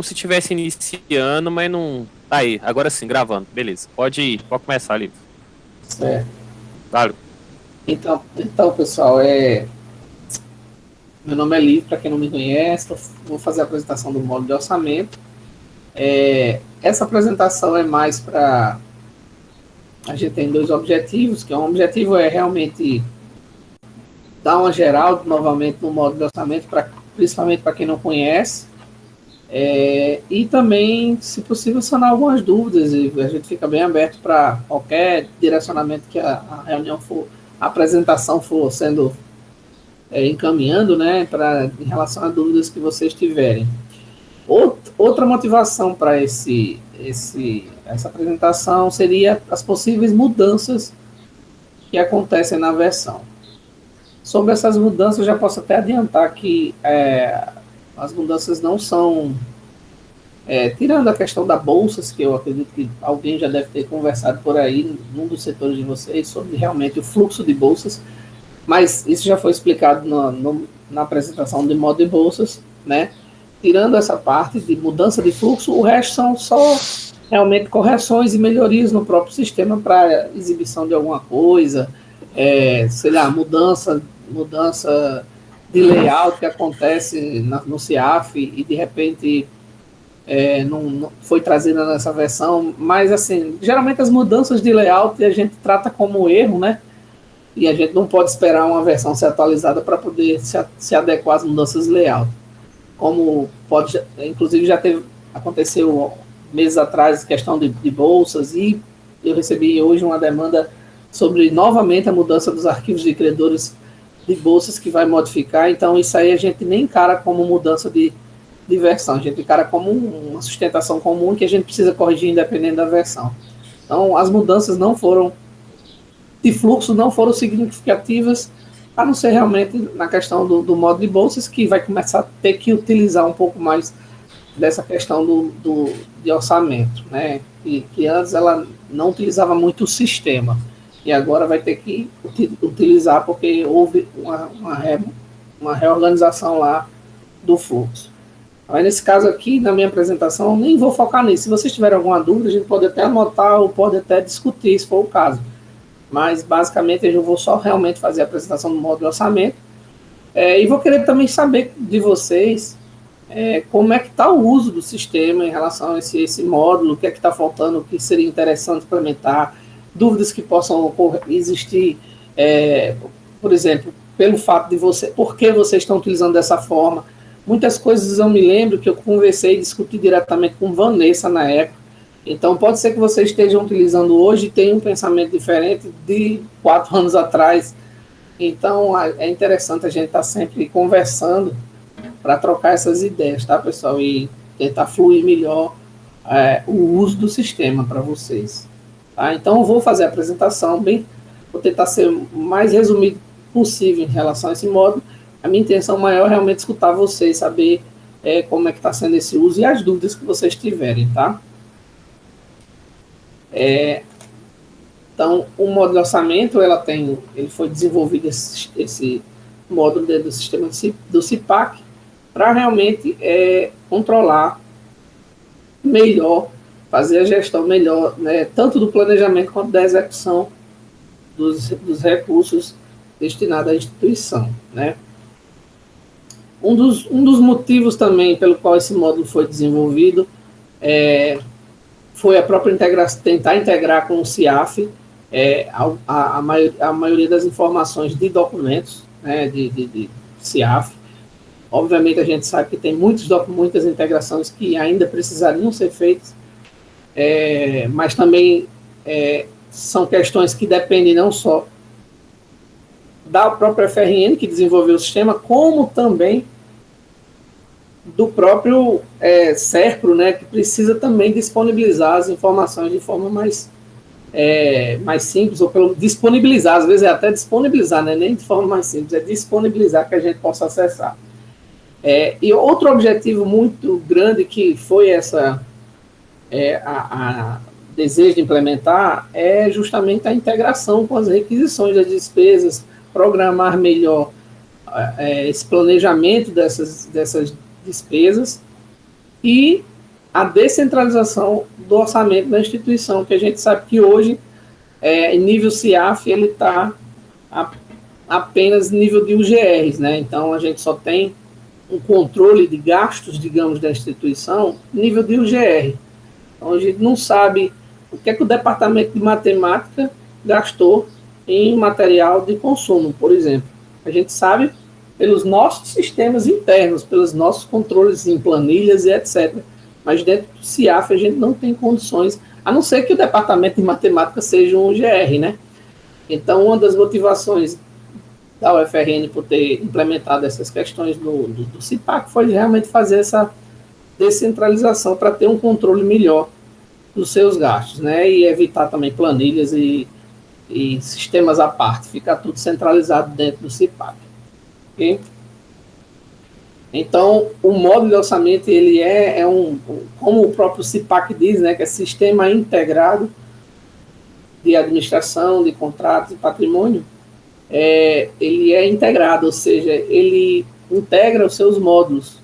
se estivesse iniciando, mas não. Tá aí, agora sim, gravando. Beleza. Pode ir, pode começar ali. Certo. Vale. Então, pessoal, meu nome é Livre, para quem não me conhece, vou fazer a apresentação do módulo de orçamento. Essa apresentação é mais para. A gente tem dois objetivos, que um objetivo é realmente dar uma geral novamente no módulo de orçamento, principalmente para quem não conhece, e também, se possível, sanar algumas dúvidas, e a gente fica bem aberto para qualquer direcionamento que a reunião for, a apresentação for sendo encaminhando, né, em relação a dúvidas que vocês tiverem. Outra motivação para essa apresentação seria as possíveis mudanças que acontecem na versão. Sobre essas mudanças, eu já posso até adiantar que as mudanças não são, tirando a questão da bolsas, que eu acredito que alguém já deve ter conversado por aí, num dos setores de vocês, sobre realmente o fluxo de bolsas, mas isso já foi explicado na apresentação de modo de bolsas, né? Tirando essa parte de mudança de fluxo, o resto são só realmente correções e melhorias no próprio sistema para exibição de alguma coisa, sei lá, mudança de layout que acontece no CIAF e de repente não foi trazida nessa versão, mas assim, geralmente as mudanças de layout a gente trata como erro, né? E a gente não pode esperar uma versão ser atualizada para poder se adequar às mudanças de layout. Como pode, inclusive aconteceu meses atrás questão de bolsas, e eu recebi hoje uma demanda sobre novamente a mudança dos arquivos de credores de bolsas que vai modificar. Então isso aí a gente nem encara como mudança de versão, a gente encara como uma sustentação comum que a gente precisa corrigir independente da versão. Então as mudanças não foram de fluxo, não foram significativas, a não ser realmente na questão do modo de bolsas, que vai começar a ter que utilizar um pouco mais dessa questão de orçamento, né? Que antes ela não utilizava muito o sistema, e agora vai ter que utilizar porque houve uma reorganização lá do fluxo. Mas nesse caso aqui, na minha apresentação, nem vou focar nisso. Se vocês tiverem alguma dúvida, a gente pode até anotar ou pode até discutir, se for o caso. Mas basicamente eu vou só realmente fazer a apresentação do módulo de orçamento. E vou querer também saber de vocês como é que está o uso do sistema em relação a esse módulo, o que é que está faltando, o que seria interessante implementar, dúvidas que possam existir, por exemplo, pelo fato de por que vocês estão utilizando dessa forma. Muitas coisas eu me lembro que eu conversei e discuti diretamente com Vanessa na época. Então, pode ser que vocês estejam utilizando hoje e tenham um pensamento diferente de 4 anos atrás. Então, é interessante a gente estar sempre conversando para trocar essas ideias, tá, pessoal? E tentar fluir melhor o uso do sistema para vocês. Tá? Então, eu vou fazer a apresentação, vou tentar ser o mais resumido possível em relação a esse módulo. A minha intenção maior é realmente escutar vocês, saber como é que está sendo esse uso e as dúvidas que vocês tiverem, tá? Então, o módulo de orçamento, ele foi desenvolvido esse módulo dentro do sistema do CIPAC para realmente controlar melhor, fazer a gestão melhor, né, tanto do planejamento quanto da execução dos recursos destinados à instituição, né. Um dos motivos também pelo qual esse módulo foi desenvolvido foi a própria tentar integrar com o CIAF a maioria das informações de documentos, né, de CIAF. Obviamente a gente sabe que tem muitas integrações que ainda precisariam ser feitas, mas também são questões que dependem não só da própria FRN, que desenvolveu o sistema, como também do próprio SERPRO, né, que precisa também disponibilizar as informações de forma mais simples, ou pelo disponibilizar, às vezes é até disponibilizar, né, nem de forma mais simples, é disponibilizar que a gente possa acessar. E outro objetivo muito grande que foi a desejo de implementar é justamente a integração com as requisições das despesas, programar melhor esse planejamento dessas despesas e a descentralização do orçamento da instituição, que a gente sabe que hoje, em nível CIAF, ele está apenas nível de UGRs, né? Então, a gente só tem um controle de gastos, digamos, da instituição, nível de UGR. Então, a gente não sabe o que é que o departamento de matemática gastou em material de consumo, por exemplo. A gente sabe pelos nossos sistemas internos, pelos nossos controles em planilhas e etc. Mas dentro do CIAF a gente não tem condições, a não ser que o departamento de matemática seja um UGR, né? Então, uma das motivações da UFRN por ter implementado essas questões do CIPAC foi realmente fazer essa descentralização para ter um controle melhor dos seus gastos, né? E evitar também planilhas e sistemas à parte, ficar tudo centralizado dentro do CIPAC. Okay? Então, o módulo de orçamento, ele como o próprio CIPAC diz, né, que é Sistema Integrado de Administração, de Contratos e Patrimônio, ele é integrado, ou seja, ele integra os seus módulos.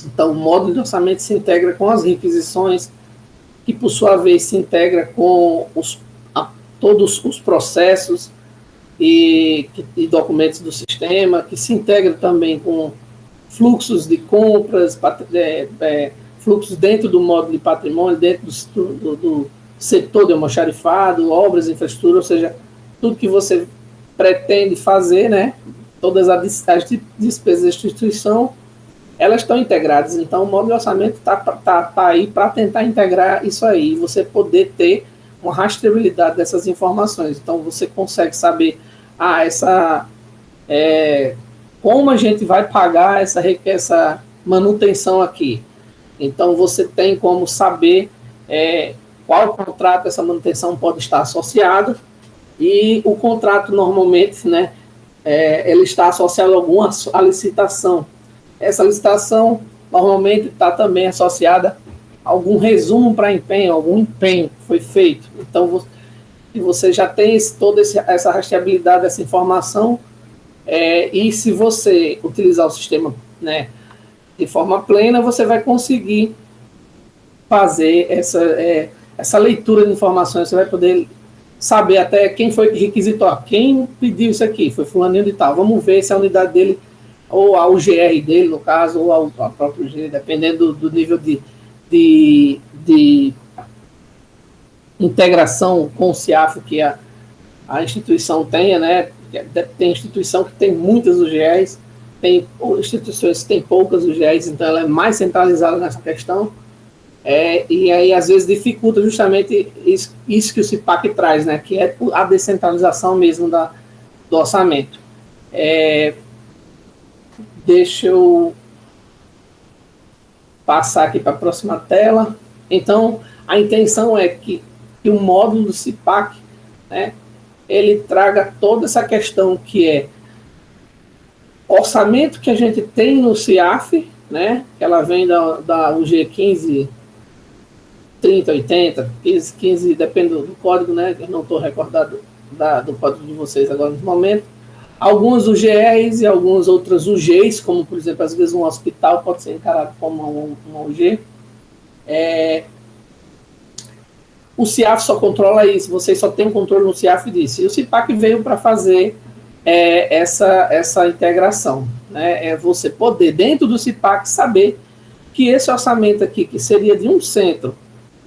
Então, o módulo de orçamento se integra com as requisições, que por sua vez se integra com todos os processos e documentos do sistema, que se integra também com fluxos de compras, fluxos dentro do módulo de patrimônio, dentro do setor de almoxarifado, obras, infraestrutura, ou seja, tudo que você pretende fazer, né? Todas as despesas da instituição, elas estão integradas. Então, o módulo de orçamento tá aí para tentar integrar isso aí, e você poder ter uma rastreabilidade dessas informações. Então, você consegue saber, como a gente vai pagar essa manutenção aqui. Então, você tem como saber qual contrato essa manutenção pode estar associada, e o contrato, normalmente, né, ele está associado a licitação. Essa licitação, normalmente, está também associada a algum resumo para empenho, algum empenho que foi feito. Então, você já tem toda essa rastreabilidade dessa informação, e se você utilizar o sistema, né, de forma plena, você vai conseguir fazer essa leitura de informações, você vai poder saber até quem foi que requisitou, quem pediu isso aqui, foi fulaninho de tal, vamos ver se a unidade dele, ou a UGR dele, no caso, ou a própria UGR, dependendo do nível de integração com o CIAF que a instituição tenha, né? Tem instituição que tem muitas UGRs, tem instituições que têm poucas UGRs, então ela é mais centralizada nessa questão, e aí às vezes dificulta justamente isso que o CIPAC traz, né? Que é a descentralização mesmo do orçamento. Deixa eu passar aqui para a próxima tela. Então, a intenção é que o módulo do CIPAC, né, ele traga toda essa questão que é orçamento que a gente tem no CIAF, né, que ela vem da UG 15, 30, 80, 15, depende do código, né, eu não estou recordado do código de vocês agora no momento. Algumas UGRs e algumas outras UGs, como, por exemplo, às vezes um hospital pode ser encarado como uma UG. O CIAF só controla isso, vocês só têm controle no CIAF disso. E o CIPAC veio para fazer essa integração. Né? É você poder, dentro do CIPAC, saber que esse orçamento aqui, que seria de um centro,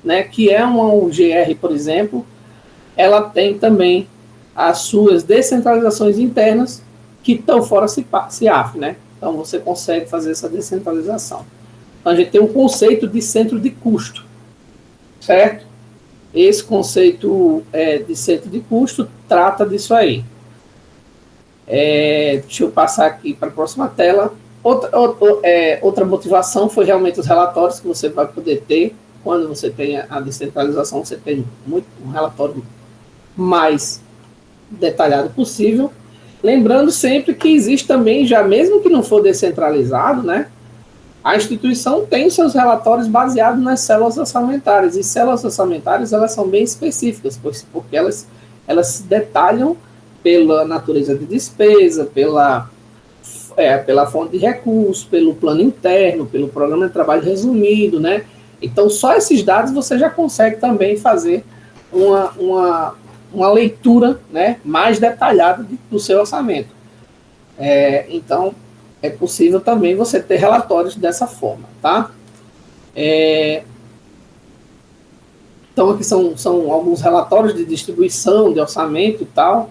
né, que é uma UGR, por exemplo, ela tem também as suas descentralizações internas que estão fora CIAF, né? Então, você consegue fazer essa descentralização. Então, a gente tem um conceito de centro de custo, certo? Esse conceito de centro de custo trata disso aí. Deixa eu passar aqui para a próxima tela. Outra motivação foi realmente os relatórios que você vai poder ter. Quando você tem a descentralização, você tem um relatório mais detalhado possível. Lembrando sempre que existe também, já mesmo que não for descentralizado, né, a instituição tem seus relatórios baseados nas células orçamentárias. E células orçamentárias, elas são bem específicas, porque elas se detalham pela natureza de despesa, pela pela fonte de recursos, pelo plano interno, pelo programa de trabalho resumido, né? Então, só esses dados você já consegue também fazer uma leitura, né, mais detalhada do seu orçamento. Então, é possível também você ter relatórios dessa forma, tá? Então, aqui são alguns relatórios de distribuição, de orçamento e tal.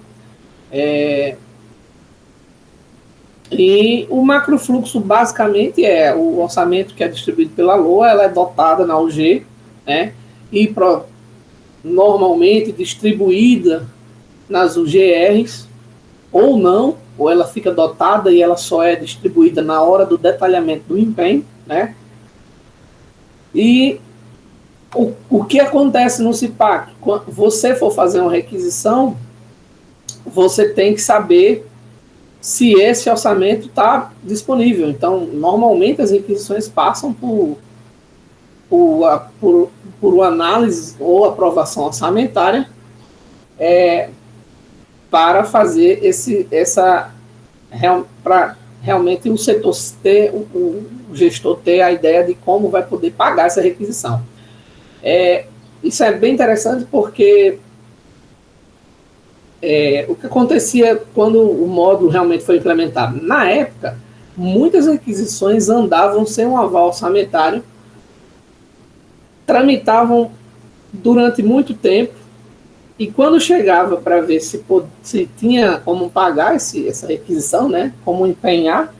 E o macrofluxo, basicamente, é o orçamento que é distribuído pela LOA, ela é dotada na UG, né? E normalmente distribuída nas UGRs, ou não, ou ela fica dotada e ela só é distribuída na hora do detalhamento do empenho, né? E o que acontece no CIPAC? Quando você for fazer uma requisição, você tem que saber se esse orçamento está disponível. Então, normalmente as requisições passam por análise ou aprovação orçamentária para fazer para realmente o setor ter, o gestor ter a ideia de como vai poder pagar essa requisição. Isso é bem interessante porque o que acontecia quando o módulo realmente foi implementado? Na época, muitas requisições andavam sem um aval orçamentário, tramitavam durante muito tempo, e quando chegava para ver se tinha como pagar essa requisição, né, como empenhar,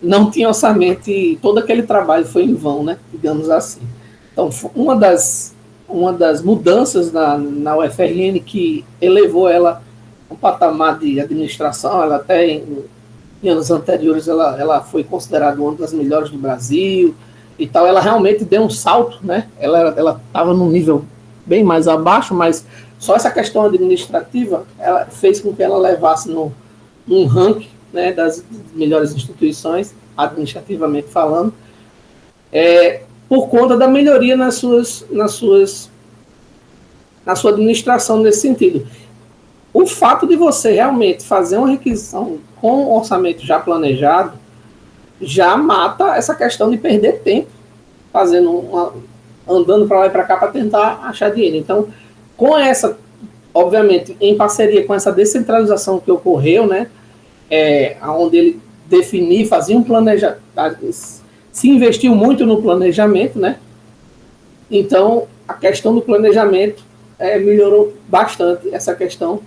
não tinha orçamento e todo aquele trabalho foi em vão, né, digamos assim. Então, uma das mudanças na UFRN que elevou ela a um patamar de administração, ela até em anos anteriores ela foi considerada uma das melhores do Brasil e tal, ela realmente deu um salto, né? Ela estava num nível bem mais abaixo, mas só essa questão administrativa ela fez com que ela levasse num ranking, né, das melhores instituições, administrativamente falando, por conta da melhoria na sua administração nesse sentido. O fato de você realmente fazer uma requisição com o orçamento já planejado já mata essa questão de perder tempo andando para lá e para cá para tentar achar dinheiro. Então, com essa, obviamente, em parceria com essa descentralização que ocorreu, né, onde ele fazia um planejamento, se investiu muito no planejamento, né? Então, a questão do planejamento melhorou bastante essa questão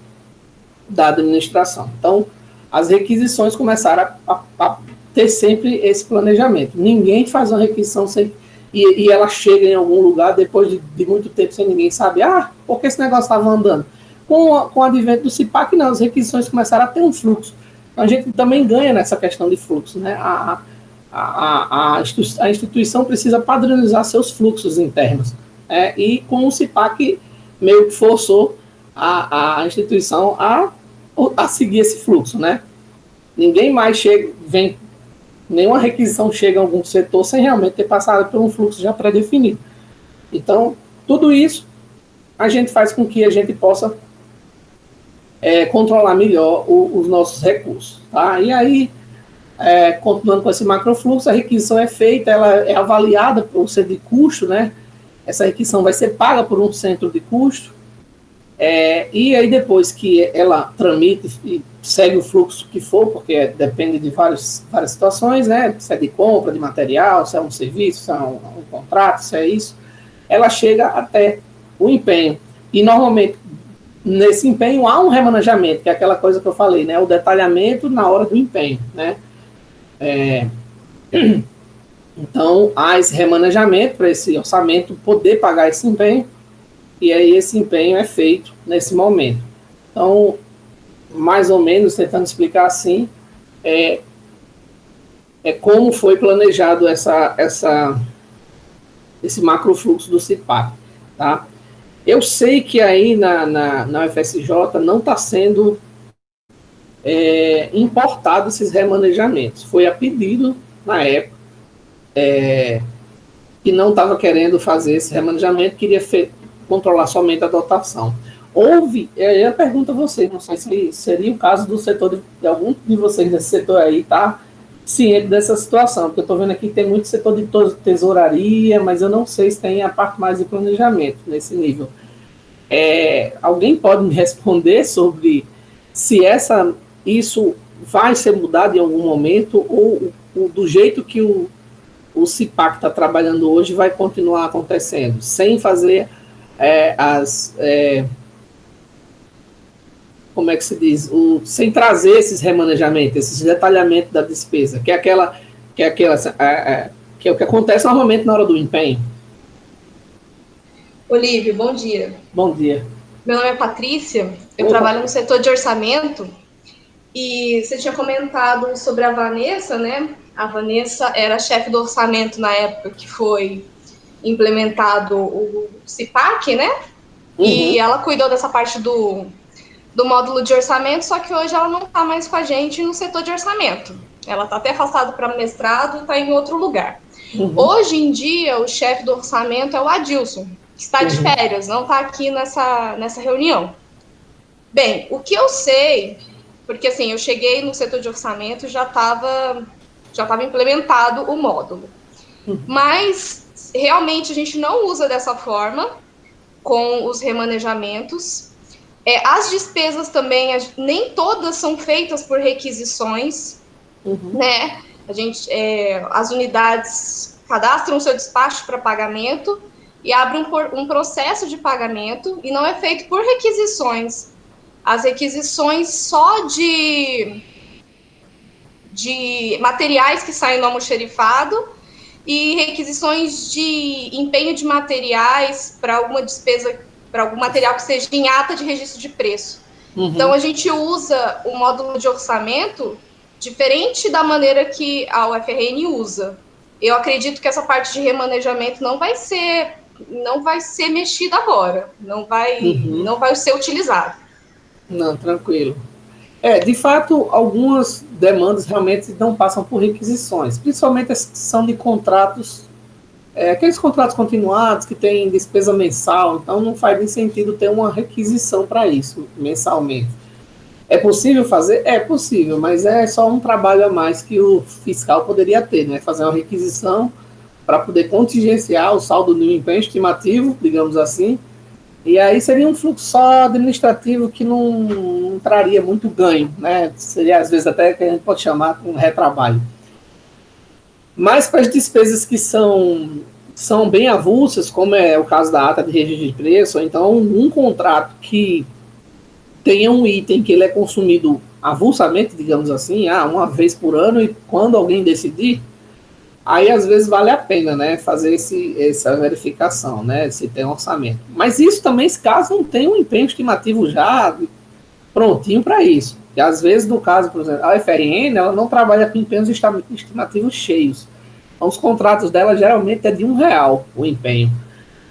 da administração. Então, as requisições começaram a ter sempre esse planejamento. Ninguém faz uma requisição e ela chega em algum lugar depois de muito tempo sem ninguém saber, por que esse negócio estava andando? Com o advento do CIPAC, não, as requisições começaram a ter um fluxo. Então, a gente também ganha nessa questão de fluxo, né? A instituição precisa padronizar seus fluxos internos. E com o CIPAC meio que forçou a instituição a seguir esse fluxo, né? Ninguém mais nenhuma requisição chega a algum setor sem realmente ter passado por um fluxo já pré-definido. Então, tudo isso a gente faz com que a gente possa controlar melhor os nossos recursos, tá? E aí, continuando com esse macrofluxo, a requisição é feita, ela é avaliada por ser de custo, né? Essa requisição vai ser paga por um centro de custo, e aí depois que ela tramita e segue o fluxo que for, porque depende de várias situações, né? Se é de compra de material, se é um serviço, se é um contrato, se é isso, ela chega até o empenho. E normalmente, nesse empenho, há um remanejamento, que é aquela coisa que eu falei, né? O detalhamento na hora do empenho, né? Então, há esse remanejamento para esse orçamento poder pagar esse empenho, e aí esse empenho é feito nesse momento. Então, mais ou menos, tentando explicar assim, como foi planejado esse macrofluxo do CIPAC, tá? Eu sei que aí na UFSJ não está sendo importado esses remanejamentos. Foi a pedido, na época, que não estava querendo fazer esse remanejamento, queria controlar somente a dotação. houve, eu pergunto a vocês, não sei se seria o caso do setor, de algum de vocês desse setor aí, tá ciente dessa situação, porque eu estou vendo aqui que tem muito setor de tesouraria, mas eu não sei se tem a parte mais de planejamento nesse nível. Alguém pode me responder sobre se isso vai ser mudado em algum momento ou do jeito que o CIPAC está trabalhando hoje vai continuar acontecendo, sem fazer como é que se diz, sem trazer esses remanejamentos, esses detalhamentos da despesa, que é o que acontece normalmente na hora do empenho. Olívio, bom dia. Bom dia. Meu nome é Patrícia, eu trabalho no setor de orçamento e você tinha comentado sobre a Vanessa, né? A Vanessa era chefe do orçamento na época que foi implementado o CIPAC, né? Uhum. E ela cuidou dessa parte do módulo de orçamento, só que hoje ela não está mais com a gente no setor de orçamento. Ela está até afastada para mestrado e está em outro lugar. Uhum. Hoje em dia, o chefe do orçamento é o Adilson, que está de férias, não está aqui nessa reunião. Bem, o que eu sei, porque assim, eu cheguei no setor de orçamento e já estava implementado o módulo. Mas, realmente, a gente não usa dessa forma com os remanejamentos. As despesas também, nem todas são feitas por requisições, né? As unidades cadastram o seu despacho para pagamento e abrem um processo de pagamento e não é feito por requisições. As requisições só de materiais que saem no almoxerifado e requisições de empenho de materiais para alguma despesa, para algum material que seja em ata de registro de preço. Então, a gente usa o módulo de orçamento diferente da maneira que a UFRN usa. Eu acredito que essa parte de remanejamento não vai ser mexida agora, não vai ser utilizado. Não, tranquilo. De fato, algumas demandas realmente não passam por requisições, principalmente as que são de contratos, aqueles contratos continuados que têm despesa mensal, então não faz nem sentido ter uma requisição para isso, mensalmente. É possível fazer? É possível, mas é só um trabalho a mais que o fiscal poderia ter, né? Fazer uma requisição para poder contingenciar o saldo do empenho estimativo, digamos assim, e aí seria um fluxo só administrativo que não traria muito ganho, né? Seria, às vezes, até que a gente pode chamar com retrabalho. Mas para as despesas que são bem avulsas, como é o caso da ata de registro de preço, ou então um contrato que tenha um item que ele é consumido avulsamente, digamos assim, uma vez por ano, e quando alguém decidir, aí às vezes vale a pena, né, fazer essa verificação, né, se tem um orçamento. Mas isso também, se caso não tem um empenho estimativo já prontinho para isso. E às vezes, no caso, por exemplo, a UFRN, ela não trabalha com empenhos estimativos cheios. Então, os contratos dela geralmente é de R$1 o empenho.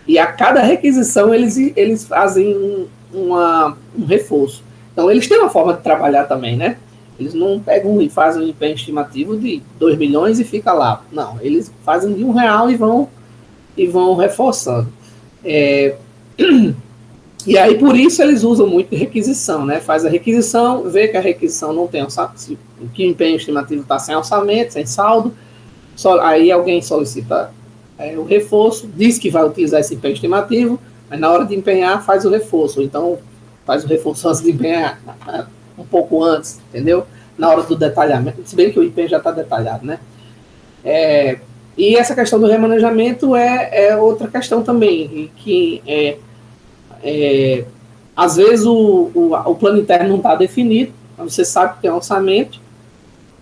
E a cada requisição eles fazem um reforço. Então, eles têm uma forma de trabalhar também, né? Eles não pegam e fazem um empenho estimativo de 2 milhões e fica lá. Não, eles fazem de R$1 e vão reforçando. E aí, por isso, eles usam muito requisição, né? Faz a requisição, vê que a requisição não tem orçamento, que o empenho estimativo está sem orçamento, sem saldo, aí alguém solicita o reforço, diz que vai utilizar esse empenho estimativo, mas na hora de empenhar faz o reforço, então faz o reforço antes de empenhar, um pouco antes, entendeu? Na hora do detalhamento, se bem que o empenho já está detalhado, né? E essa questão do remanejamento é outra questão também, que às vezes o plano interno não está definido, você sabe que tem um orçamento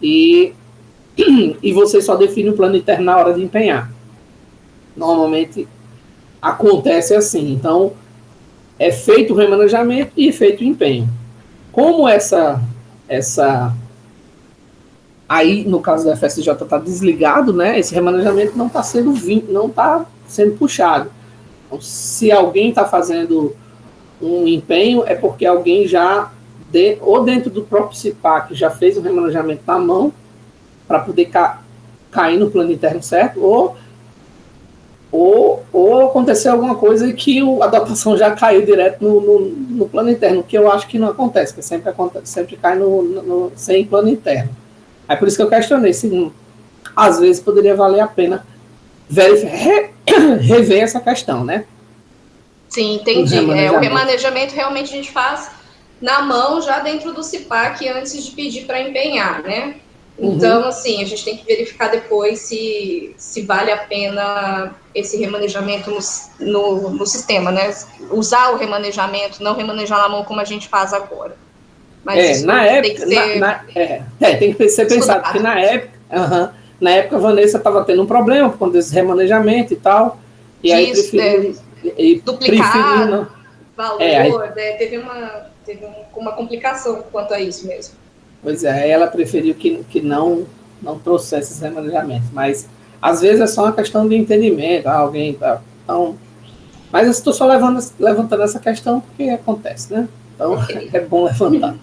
e você só define o plano interno na hora de empenhar. Normalmente acontece assim, então é feito o remanejamento e feito o empenho. Como aí no caso da FSJ está desligado, né, esse remanejamento não está sendo puxado. Então, se alguém está fazendo um empenho, é porque alguém já, ou dentro do próprio CIPAC, já fez o remanejamento na mão, para poder cair no plano interno certo, ou ou aconteceu alguma coisa que a dotação já caiu direto no plano interno, que eu acho que não acontece, que sempre cai sem plano interno. É por isso que eu questionei se às vezes poderia valer a pena rever essa questão, né? Sim, entendi. O remanejamento realmente a gente faz na mão já dentro do CIPAC antes de pedir para empenhar, né? Então, assim, a gente tem que verificar depois se vale a pena esse remanejamento no sistema, né? Usar o remanejamento, não remanejar na mão como a gente faz agora. Mas na época, tem que ser pensado, porque na época a Vanessa estava tendo um problema por conta desse remanejamento e tal, e aí preferiu duplicar valor, teve uma complicação quanto a isso mesmo. Pois é, ela preferiu que não trouxesse esse remanejamento, mas às vezes é só uma questão de entendimento, alguém tá, então, mas eu estou só levantando essa questão porque acontece, né? Então é bom levantar.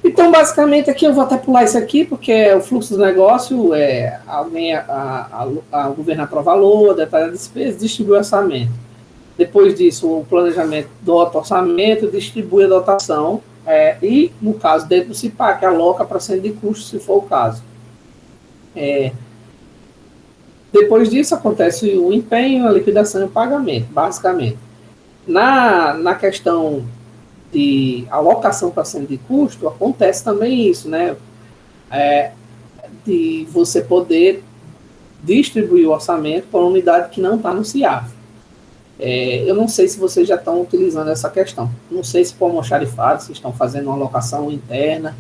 Então, basicamente, aqui eu vou até pular isso aqui, porque é o fluxo do negócio, o governo aprova valor, detalha a despesa, distribui o orçamento. Depois disso, o planejamento dota orçamento, distribui a dotação, e, no caso, dentro do CIPAC, aloca para centro de custos, se for o caso. Depois disso, acontece o empenho, a liquidação e o pagamento, basicamente. Na questão de alocação para centro de custo, acontece também isso, né? De você poder distribuir o orçamento para uma unidade que não está no CIAF. Eu não sei se vocês já estão utilizando essa questão. Não sei se por almoxarifado, se estão fazendo uma alocação interna,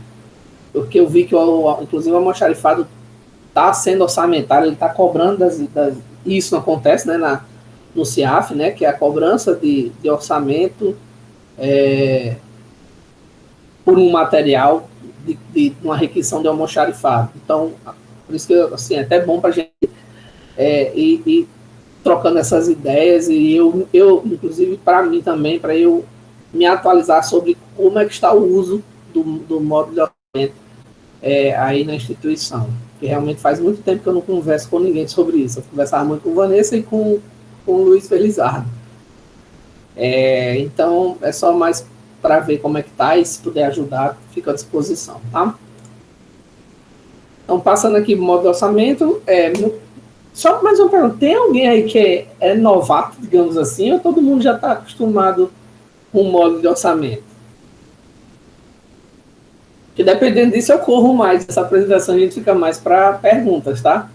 porque eu vi que, inclusive, o almoxarifado está sendo orçamentário, ele está cobrando isso não acontece, né, no CIAF, né, que é a cobrança de orçamento por um material de uma requisição de almoxarifado. Então, por isso que assim, é até bom para a gente ir trocando essas ideias, e eu inclusive, para mim também, para eu me atualizar sobre como é que está o uso do módulo de orçamento aí na instituição. Porque realmente faz muito tempo que eu não converso com ninguém sobre isso. Eu conversava muito com Vanessa e com o Luiz Felizardo. Então, é só mais para ver como é que está, e se puder ajudar, fica à disposição, tá? Então, passando aqui no modo de orçamento, só mais uma pergunta, tem alguém aí que é novato, digamos assim, ou todo mundo já está acostumado com o modo de orçamento? Porque dependendo disso, eu corro mais, essa apresentação a gente fica mais para perguntas, tá?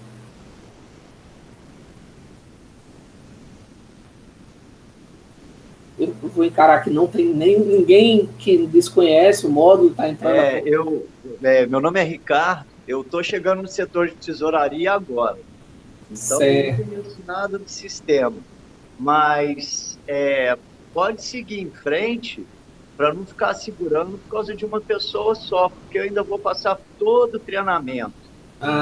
Eu vou encarar que não tem ninguém que desconhece o módulo, está entrando. Meu nome é Ricardo, eu estou chegando no setor de tesouraria agora. Então, certo. não conheço nada do sistema. Mas pode seguir em frente para não ficar segurando por causa de uma pessoa só, porque eu ainda vou passar todo o treinamento.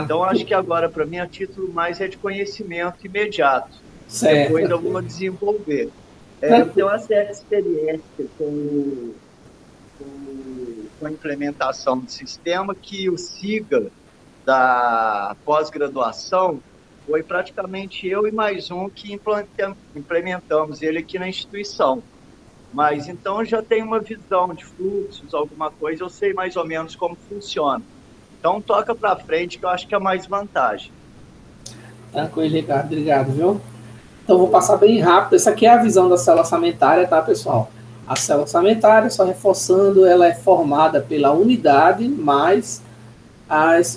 Então, acho que agora, para mim, a título mais é de conhecimento imediato. Certo. Depois eu vou desenvolver. Eu tenho uma certa experiência com a implementação do sistema, que o SIGA da pós-graduação foi praticamente eu e mais um que implementamos ele aqui na instituição. Mas então eu já tenho uma visão de fluxos, alguma coisa, eu sei mais ou menos como funciona. Então toca para frente, que eu acho que é mais vantagem. Tranquilo, Ricardo, obrigado, viu? Então, vou passar bem rápido. Essa aqui é a visão da célula orçamentária, tá, pessoal? A célula orçamentária, só reforçando, ela é formada pela unidade, mais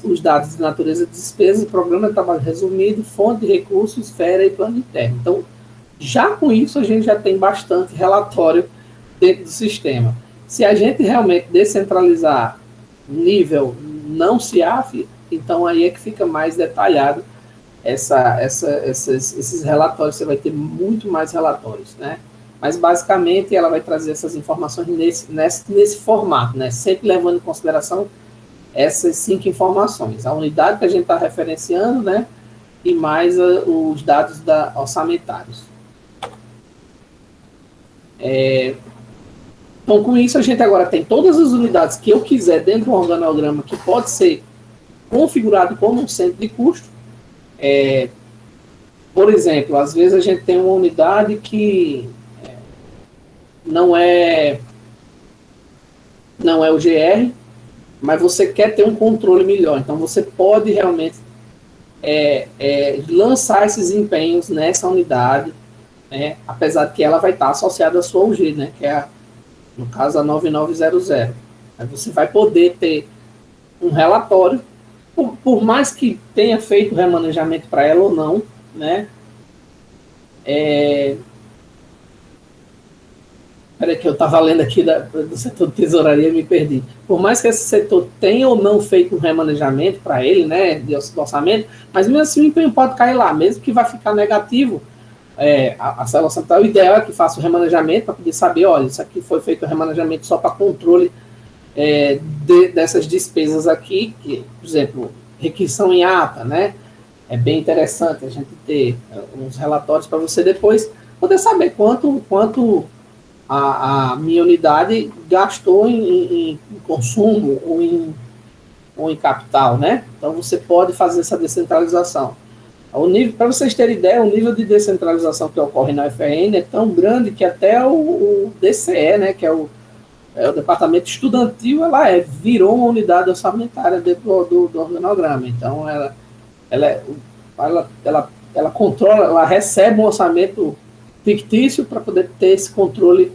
os dados de natureza de despesas, programa de trabalho resumido, fonte de recursos, esfera e plano interno. Então, já com isso, a gente já tem bastante relatório dentro do sistema. Se a gente realmente descentralizar nível não CIAF, então aí é que fica mais detalhado esses relatórios, você vai ter muito mais relatórios, né? Mas basicamente ela vai trazer essas informações nesse formato, né? Sempre levando em consideração essas 5 informações: a unidade que a gente está referenciando, né? E mais os dados orçamentários. Então, com isso, a gente agora tem todas as unidades que eu quiser dentro do organograma, que pode ser configurado como um centro de custo. Por exemplo, às vezes a gente tem uma unidade que não é o GR, mas você quer ter um controle melhor. Então, você pode realmente lançar esses empenhos nessa unidade, né, apesar de que ela vai estar associada à sua UG, né, que é, no caso, a 9900. Aí você vai poder ter um relatório, por mais que tenha feito remanejamento para ela ou não, né? Peraí que eu estava lendo aqui do setor de tesouraria e me perdi. Por mais que esse setor tenha ou não feito um remanejamento para ele, né, de orçamento, mas mesmo assim o empenho pode cair lá, mesmo que vai ficar negativo. A célula central, o ideal é que faça o remanejamento para poder saber, olha, isso aqui foi feito o remanejamento só para controle dessas despesas aqui, que, por exemplo, requisição em ata, né? É bem interessante a gente ter uns relatórios para você depois poder saber quanto a minha unidade gastou em consumo ou em capital, né? Então você pode fazer essa descentralização. Para vocês terem ideia, o nível de descentralização que ocorre na UFRN é tão grande que até o DCE, né, que é o departamento estudantil, ela virou uma unidade orçamentária dentro do organograma. Então, ela controla, ela recebe um orçamento fictício para poder ter esse controle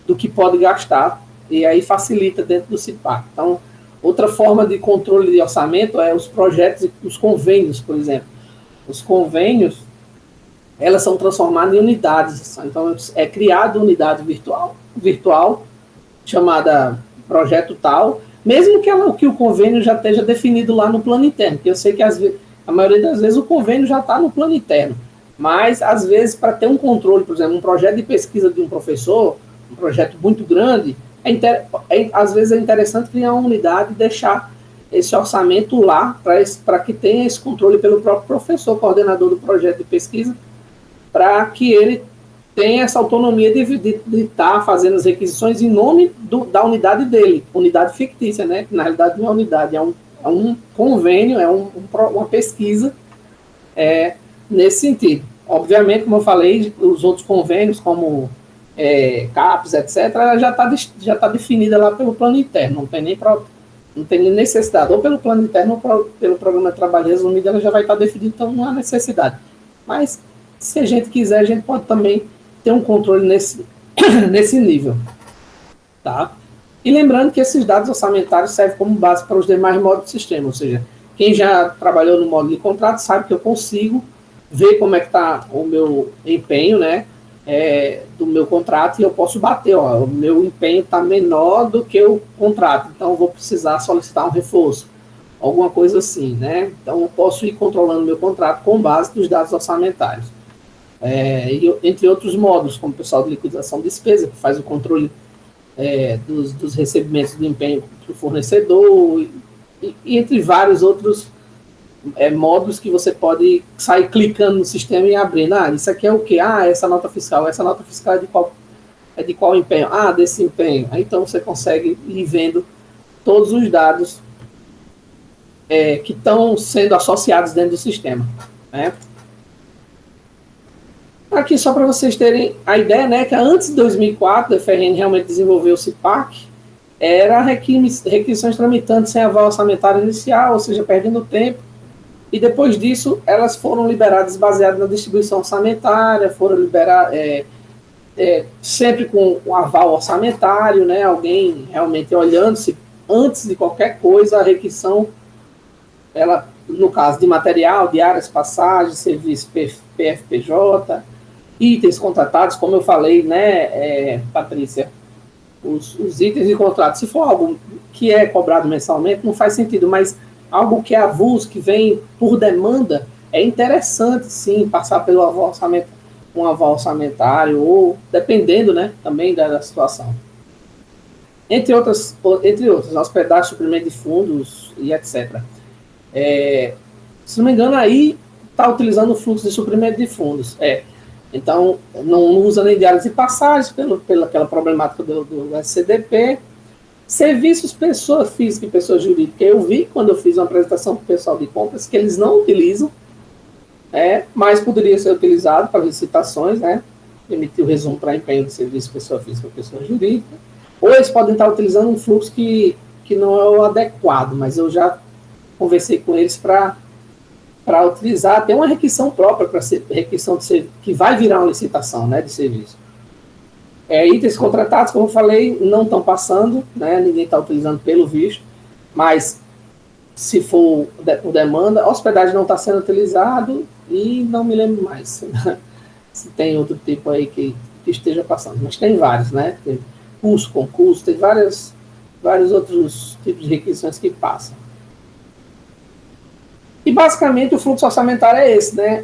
do que pode gastar, e aí facilita dentro do CIPAC. Então, outra forma de controle de orçamento é os projetos e os convênios, por exemplo. Os convênios, elas são transformadas em unidades. Então, é criada unidade virtual chamada projeto tal, mesmo que o convênio já esteja definido lá no plano interno, porque eu sei que a maioria das vezes o convênio já está no plano interno, mas às vezes para ter um controle, por exemplo, um projeto de pesquisa de um professor, um projeto muito grande, às vezes é interessante criar uma unidade e deixar esse orçamento lá para que tenha esse controle pelo próprio professor, coordenador do projeto de pesquisa, para que ele tenha essa autonomia de estar fazendo as requisições em nome da unidade dele, unidade fictícia, né? Que na realidade não é unidade, é um convênio, uma pesquisa nesse sentido. Obviamente, como eu falei, os outros convênios, como CAPES, etc., já tá definida lá pelo plano interno, não tem nem necessidade, ou pelo plano interno ou pelo programa de trabalho resumido, ela já vai estar definida, então não há necessidade. Mas, se a gente quiser, a gente pode também ter um controle nesse nível. Tá? E lembrando que esses dados orçamentários servem como base para os demais módulos do sistema, ou seja, quem já trabalhou no módulo de contrato sabe que eu consigo ver como é que está o meu empenho, né, do meu contrato, e eu posso bater, o meu empenho está menor do que o contrato, então eu vou precisar solicitar um reforço, alguma coisa assim, né? Então eu posso ir controlando meu contrato com base nos dados orçamentários. Entre outros módulos, como o pessoal de liquidação de despesa, que faz o controle dos recebimentos de empenho do fornecedor, e entre vários outros módulos que você pode sair clicando no sistema e abrindo. Isso aqui é o quê? Essa nota fiscal é de qual empenho? Desse empenho. Aí, então você consegue ir vendo todos os dados que estão sendo associados dentro do sistema, né? Aqui, só para vocês terem a ideia, né, que antes de 2004, a FRN realmente desenvolveu o CIPAC, era requisições tramitantes sem aval orçamentário inicial, ou seja, perdendo tempo, e depois disso, elas foram liberadas baseadas na distribuição orçamentária, foram liberadas sempre com um aval orçamentário, né, alguém realmente olhando se antes de qualquer coisa a requisição, ela, no caso de material, diárias, passagens, serviço PFPJ, itens contratados, como eu falei, né, Patrícia, os itens de contrato, se for algo que é cobrado mensalmente, não faz sentido, mas algo que é avulso, que vem por demanda, é interessante, sim, passar pelo aval orçamentário, um aval orçamentário, ou dependendo, né, também da situação. Entre outras, hospedagem, suprimento de fundos e etc. Se não me engano, aí está utilizando o fluxo de suprimento de fundos. Então, não usa nem diárias e passagens, pela aquela problemática do SCDP. Serviços, pessoa física e pessoa jurídica. Eu vi, quando eu fiz uma apresentação para o pessoal de compras, que eles não utilizam, mas poderia ser utilizado para licitações, né? Emitir o resumo para empenho de serviço pessoa física ou pessoa jurídica, ou eles podem estar utilizando um fluxo que não é o adequado, mas eu já conversei com eles para utilizar até uma requisição própria, para ser requisição de serviço, que vai virar uma licitação, né, de serviço. Itens contratados, como eu falei, não estão passando, né, ninguém está utilizando pelo visto, mas se for por demanda, hospedagem não está sendo utilizado e não me lembro mais se tem outro tipo aí que esteja passando, mas tem vários, né, tem curso, concurso, tem vários outros tipos de requisições que passam. E basicamente o fluxo orçamentário é esse, né?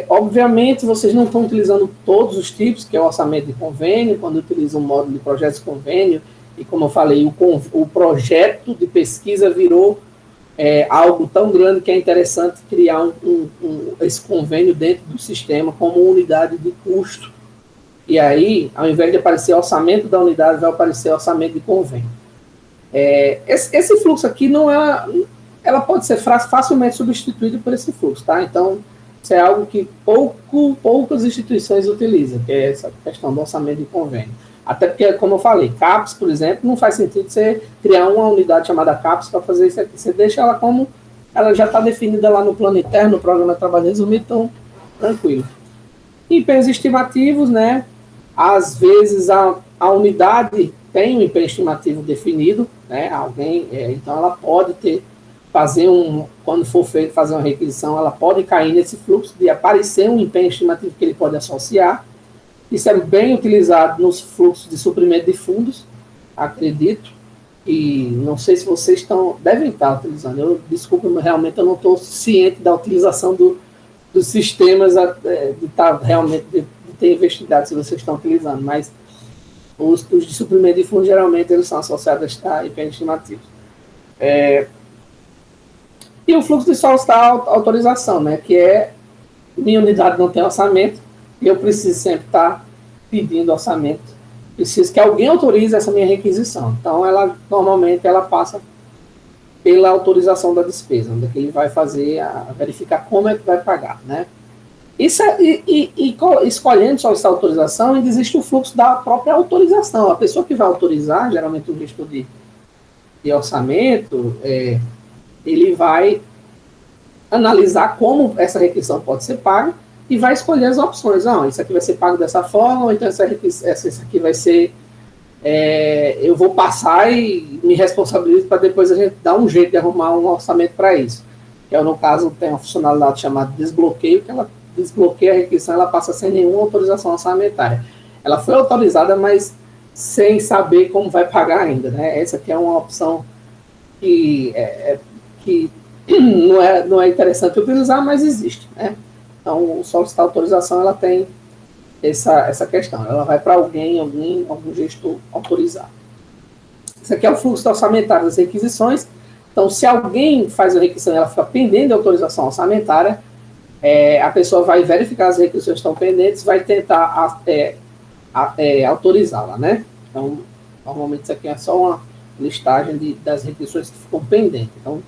Obviamente vocês não estão utilizando todos os tipos, que é o orçamento de convênio, quando utilizam o módulo de projetos de convênio, e como eu falei, o projeto de pesquisa virou algo tão grande que é interessante criar esse convênio dentro do sistema como unidade de custo. E aí, ao invés de aparecer orçamento da unidade, vai aparecer orçamento de convênio. Esse fluxo aqui não é... Ela pode ser facilmente substituída por esse fluxo, tá? Então, isso é algo que poucas instituições utilizam, que é essa questão do orçamento de convênio. Até porque, como eu falei, CAPES, por exemplo, não faz sentido você criar uma unidade chamada CAPES para fazer isso aqui. Você deixa ela como ela já está definida lá no plano interno, no programa de trabalho resumido, então, tranquilo. Empenhos estimativos, né? Às vezes a unidade tem um empenho estimativo definido, né? Então ela pode quando for feito fazer uma requisição, ela pode cair nesse fluxo de aparecer um empenho estimativo que ele pode associar. Isso é bem utilizado nos fluxos de suprimento de fundos, acredito, e não sei se vocês devem estar utilizando. Desculpa, mas realmente eu não estou ciente da utilização dos sistemas, de ter investigado se vocês estão utilizando, mas os de suprimento de fundos, geralmente, eles são associados a empenhos estimativos. E o fluxo de solicitar autorização, né, que minha unidade não tem orçamento, e eu preciso sempre estar pedindo orçamento, preciso que alguém autorize essa minha requisição. Então, normalmente, ela passa pela autorização da despesa, onde ele vai verificar como é que vai pagar, né. Escolhendo solicitar autorização, ainda existe o fluxo da própria autorização. A pessoa que vai autorizar, geralmente o gestor de orçamento, ele vai analisar como essa requisição pode ser paga e vai escolher as opções. Isso aqui vai ser pago dessa forma, ou então essa aqui vai ser... eu vou passar e me responsabilizo para depois a gente dar um jeito de arrumar um orçamento para isso. Que no caso, tem uma funcionalidade chamada desbloqueio, que ela desbloqueia a requisição, ela passa sem nenhuma autorização orçamentária. Ela foi autorizada, mas sem saber como vai pagar ainda, né? Essa aqui é uma opção que não é interessante utilizar, mas existe, né? Então, o solicitar autorização, ela tem essa questão. Ela vai para algum gestor autorizar. Esse aqui é o fluxo orçamentário das requisições. Então, se alguém faz a requisição e ela fica pendente de autorização orçamentária, a pessoa vai verificar as requisições que estão pendentes, vai tentar autorizá-la, né? Então, normalmente isso aqui é só uma listagem das requisições que ficam pendentes. Então,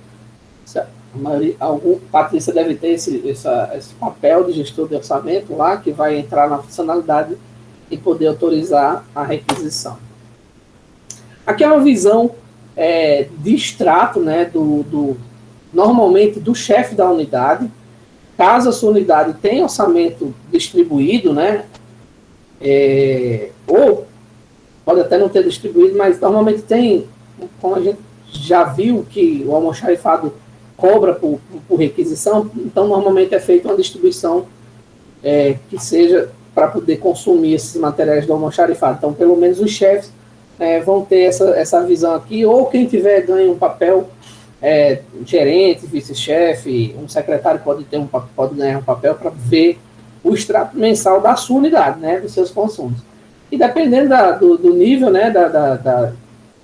Patrícia deve ter esse papel de gestor de orçamento lá, que vai entrar na funcionalidade e poder autorizar a requisição. Aqui é uma visão de extrato, né, normalmente do chefe da unidade. Caso a sua unidade tenha orçamento distribuído, né, ou pode até não ter distribuído, mas normalmente tem, como a gente já viu que o almoxarifado cobra por requisição, então normalmente é feita uma distribuição que seja para poder consumir esses materiais do almoxarifado. Então, pelo menos os chefes vão ter essa visão aqui, ou quem tiver ganha um papel, gerente, vice-chefe, um secretário pode ganhar um papel para ver o extrato mensal da sua unidade, né, dos seus consumos. E dependendo do nível, né, da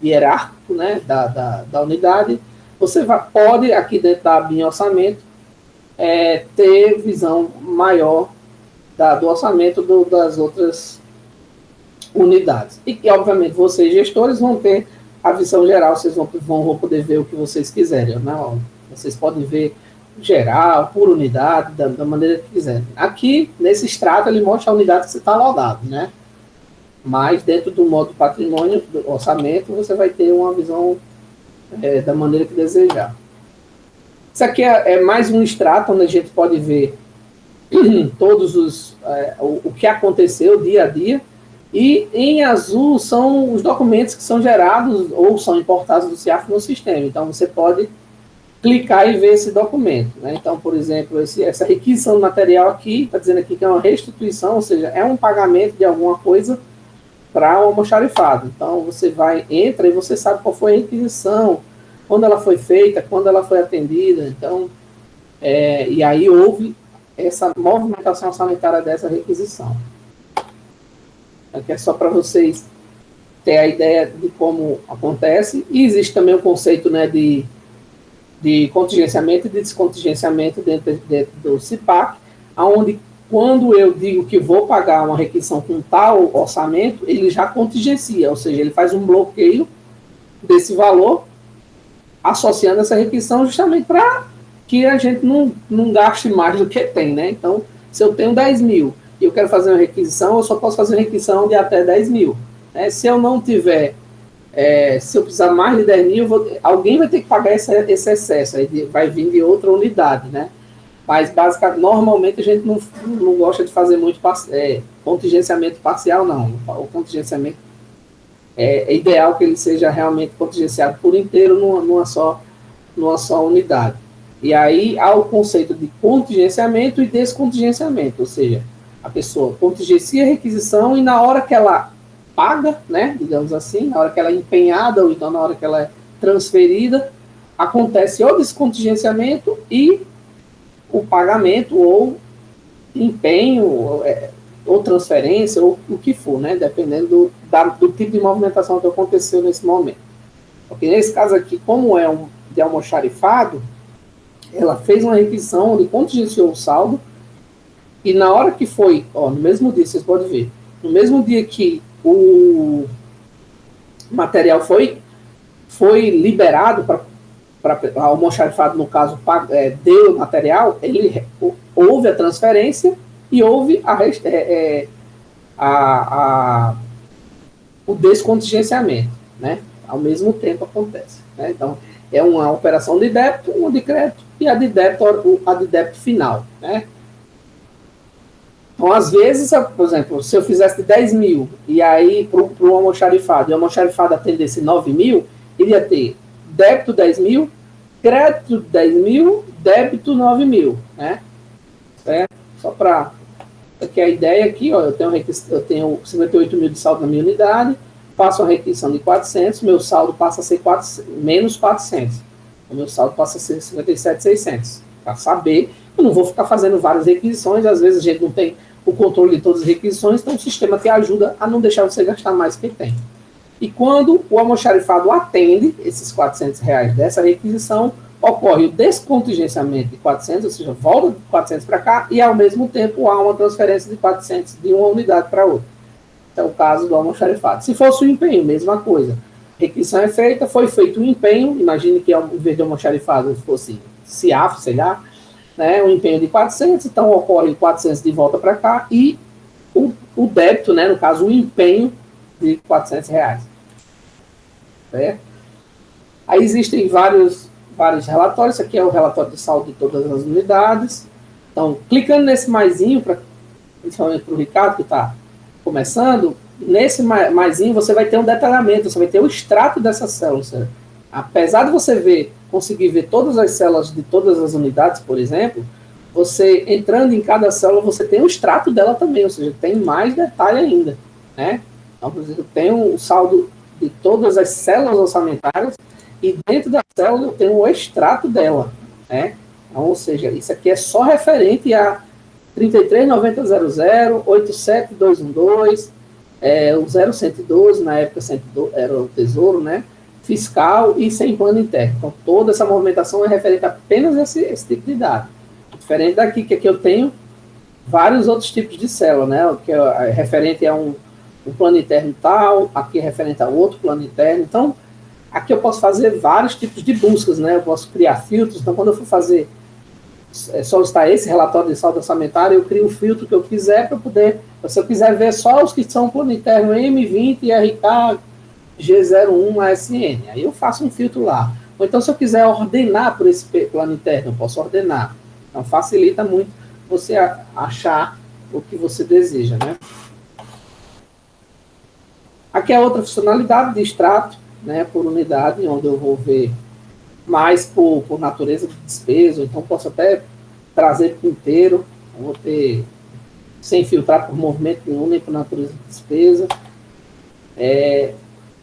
hierárquico, né, da unidade, você pode, aqui dentro da aba em orçamento, ter visão maior do orçamento das outras unidades. E, obviamente, vocês, gestores, vão ter a visão geral, vocês vão poder ver o que vocês quiserem, né? Vocês podem ver geral, por unidade, da maneira que quiser. Aqui, nesse extrato, ele mostra a unidade que você está logado, né? Mas dentro do modo patrimônio, do orçamento, você vai ter uma visão da maneira que desejar. Isso aqui é mais um extrato onde a gente pode ver todos o que aconteceu dia a dia, e em azul são os documentos que são gerados ou são importados do CIAF no sistema. Então você pode clicar e ver esse documento, né? Então, por exemplo, essa requisição do material aqui, está dizendo aqui que é uma restituição, ou seja, é um pagamento de alguma coisa para o almoxarifado. Então você entra e você sabe qual foi a requisição, quando ela foi feita, quando ela foi atendida. Então, e aí houve essa movimentação orçamentária dessa requisição. Aqui é só para vocês terem a ideia de como acontece. E existe também o conceito, né, de contingenciamento e de descontingenciamento dentro do CIPAC, onde quando eu digo que vou pagar uma requisição com tal orçamento, ele já contingencia, ou seja, ele faz um bloqueio desse valor, associando essa requisição justamente para que a gente não gaste mais do que tem, né? Então, se eu tenho 10 mil e eu quero fazer uma requisição, eu só posso fazer uma requisição de até 10 mil. Né? Se eu não tiver, se eu precisar mais de 10 mil, alguém vai ter que pagar esse excesso, aí vai vir de outra unidade, né? Mas, basicamente, normalmente a gente não gosta de fazer muito contingenciamento parcial, não. O contingenciamento é ideal que ele seja realmente contingenciado por inteiro numa só unidade. E aí há o conceito de contingenciamento e descontingenciamento, ou seja, a pessoa contingencia a requisição e na hora que ela paga, né, digamos assim, na hora que ela é empenhada ou então na hora que ela é transferida, acontece o descontingenciamento e o pagamento ou empenho ou transferência ou o que for, né, dependendo do tipo de movimentação que aconteceu nesse momento. Porque nesse caso aqui, como é de almoxarifado, ela fez uma requisição onde contingenciou o saldo e na hora que foi, no mesmo dia, vocês podem ver, no mesmo dia que o material foi liberado para o almoxarifado, no caso, deu o material, houve a transferência e houve o descontingenciamento, né? Ao mesmo tempo acontece, né? Então, é uma operação de débito, uma de crédito e a de débito final, né? Então, às vezes, por exemplo, se eu fizesse de 10 mil e aí para o almoxarifado, e o almoxarifado atendesse 9 mil, iria ter débito 10 mil, crédito 10 mil, débito 9 mil, né? Só para... Aqui a ideia aqui, eu tenho 58 mil de saldo na minha unidade, faço uma requisição de 400, meu saldo passa a ser menos 400. O meu saldo passa a ser 57.600. Para saber, eu não vou ficar fazendo várias requisições, às vezes a gente não tem o controle de todas as requisições, então o sistema te ajuda a não deixar você gastar mais do que tem. E quando o almoxarifado atende esses R$400 dessa requisição, ocorre o descontingenciamento de 400, ou seja, volta de 400 para cá, e ao mesmo tempo há uma transferência de 400 de uma unidade para outra. Então, o caso do almoxarifado. Se fosse o empenho, mesma coisa. Requisição é feita, foi feito o empenho, imagine que em vez de almoxarifado fosse CIAF, sei lá, né, um empenho de 400, então ocorre 400 de volta para cá, e o débito, né, no caso, o empenho de R$400. Certo? Aí existem vários relatórios, esse aqui é o relatório de saldo de todas as unidades. Então, clicando nesse maisinho, principalmente para o Ricardo, que está começando, nesse maisinho você vai ter um detalhamento, você vai ter o extrato dessa célula. Seja, apesar de você conseguir ver todas as células de todas as unidades, por exemplo, você entrando em cada célula, você tem o extrato dela também, ou seja, tem mais detalhe ainda, né? Então, por exemplo, tem o saldo de todas as células orçamentárias e dentro da célula eu tenho o extrato dela, né? Então, ou seja, isso aqui é só referente a 33.90.00, 87.212, o 0112, na época 112, era o Tesouro, né? Fiscal e sem plano interno. Então, toda essa movimentação é referente apenas a esse tipo de dado. Diferente daqui, que aqui eu tenho vários outros tipos de célula, né? O que é referente a um plano interno tal, aqui é referente a outro plano interno. Então, aqui eu posso fazer vários tipos de buscas, né? Eu posso criar filtros. Então, quando eu for fazer solicitar esse relatório de saldo orçamentário, eu crio o filtro que eu quiser para poder, se eu quiser ver só os que são plano interno M20 e RK G01 ASN, aí eu faço um filtro lá. Ou então, se eu quiser ordenar por esse plano interno, eu posso ordenar. Então, facilita muito você achar o que você deseja, né? Aqui é outra funcionalidade de extrato, né, por unidade, onde eu vou ver mais por natureza de despesa, então posso até trazer por inteiro, vou ter sem filtrar por movimento nenhum, nem por natureza de despesa.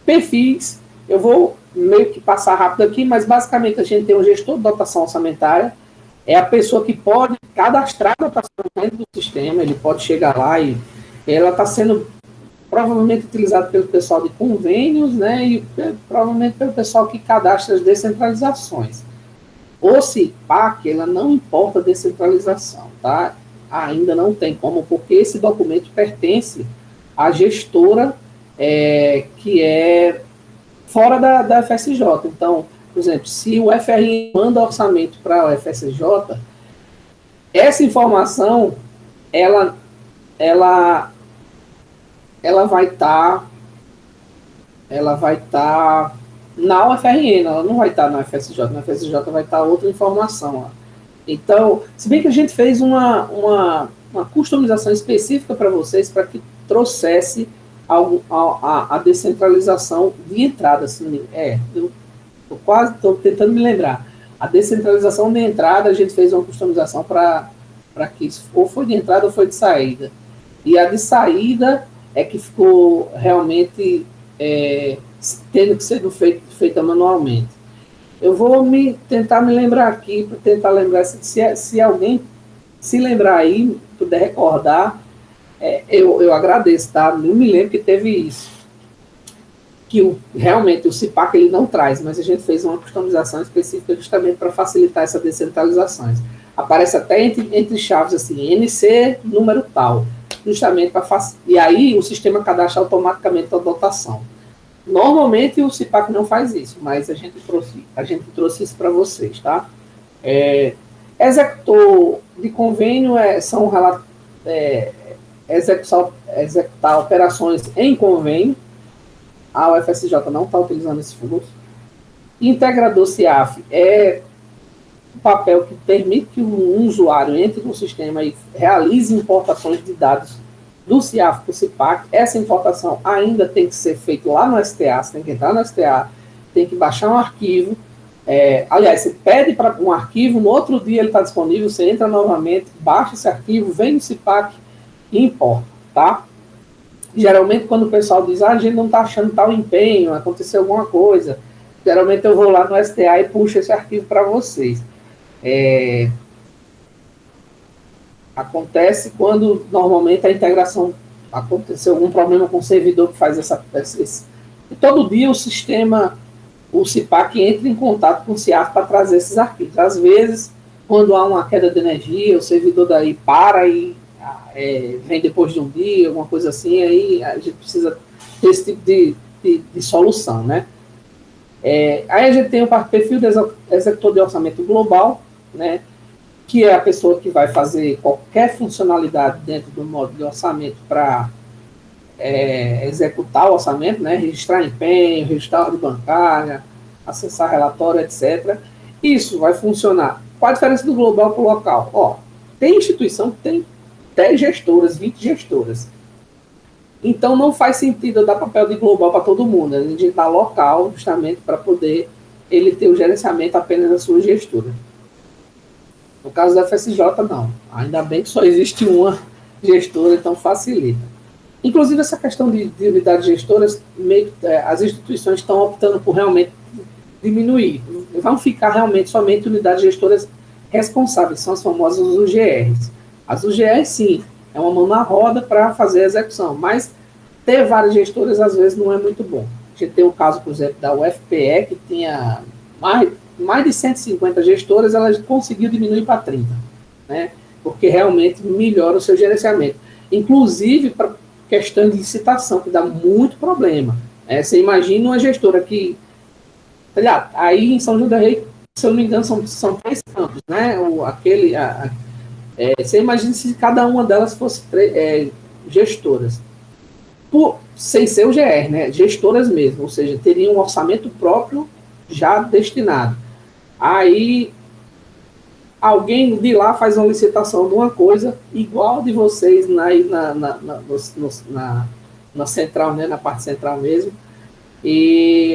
Perfis, eu vou meio que passar rápido aqui, mas basicamente a gente tem um gestor de dotação orçamentária, é a pessoa que pode cadastrar a dotação dentro do sistema, ele pode chegar lá e ela está sendo provavelmente utilizada pelo pessoal de convênios, né, e provavelmente pelo pessoal que cadastra as descentralizações. O CIPAC, ela não importa a descentralização, tá? Ainda não tem como, porque esse documento pertence à gestora que é fora da FSJ. Então, por exemplo, se o FRN manda orçamento para o FSJ, essa informação, ela vai estar na UFRN, ela não vai estar na FSJ. Na FSJ vai estar outra informação lá. Então, se bem que a gente fez uma customização específica para vocês, para que trouxesse a descentralização de entrada. Assim, eu estou tentando me lembrar. A descentralização de entrada, a gente fez uma customização para que isso ou foi de entrada ou foi de saída. E a de saída é que ficou realmente tendo que ser feita manualmente. Eu vou tentar me lembrar aqui, para tentar lembrar, se alguém se lembrar aí, puder recordar, eu agradeço, tá? Não me lembro que teve isso. Que realmente o CIPAC ele não traz, mas a gente fez uma customização específica justamente para facilitar essa descentralização. Aparece até entre chaves assim, NC número tal, justamente para facilitar. E aí o sistema cadastra automaticamente a dotação. Normalmente o CIPAC não faz isso, mas a gente trouxe isso para vocês, tá? Executor de convênio são executar operações em convênio. A UFSJ não está utilizando esse fluxo. Integrador CIAF é um papel que permite que um usuário entre no sistema e realize importações de dados do CIAF para o CIPAC. Essa importação ainda tem que ser feita lá no STA, você tem que entrar no STA, tem que baixar um arquivo. Aliás, você pede para um arquivo, no outro dia ele está disponível, você entra novamente, baixa esse arquivo, vem no CIPAC e importa, tá? Geralmente, quando o pessoal diz, a gente não está achando tal empenho, aconteceu alguma coisa, geralmente eu vou lá no STA e puxo esse arquivo para vocês. Acontece quando, normalmente, a integração, aconteceu algum problema com o servidor que faz e todo dia o sistema, o CIPAC entra em contato com o CIAF para trazer esses arquivos. Às vezes, quando há uma queda de energia, o servidor daí para e vem depois de um dia, alguma coisa assim, aí a gente precisa desse tipo de solução, né? Aí a gente tem o perfil do executor de orçamento global, né, que é a pessoa que vai fazer qualquer funcionalidade dentro do módulo de orçamento para executar o orçamento, né, registrar empenho, registrar ordem bancária, acessar relatório, etc. Isso vai funcionar. Qual a diferença do global para o local? Tem instituição que tem 10 gestoras, 20 gestoras. Então, não faz sentido eu dar papel de global para todo mundo. A gente dá local, justamente, para poder ele ter o gerenciamento apenas da sua gestora. No caso da FSJ, não. Ainda bem que só existe uma gestora, então facilita. Inclusive, essa questão de unidades gestoras, as instituições estão optando por realmente diminuir. Vão ficar realmente somente unidades gestoras responsáveis, são as famosas UGRs. As UGRs, sim, é uma mão na roda para fazer a execução, mas ter várias gestoras, às vezes, não é muito bom. A gente tem o caso, por exemplo, da UFPE, que tinha mais de 150 gestoras, ela conseguiu diminuir para 30, né? Porque realmente melhora o seu gerenciamento. Inclusive, para questão de licitação, que dá muito problema. Você imagina uma gestora que, aí em São João del Rei, se eu não me engano, são 3 campos, né? Você imagina se cada uma delas fosse gestoras. Sem ser o GR, né? Gestoras mesmo, ou seja, teriam um orçamento próprio já destinado. Aí alguém de lá faz uma licitação de uma coisa igual de vocês na central, né? Na parte central mesmo, e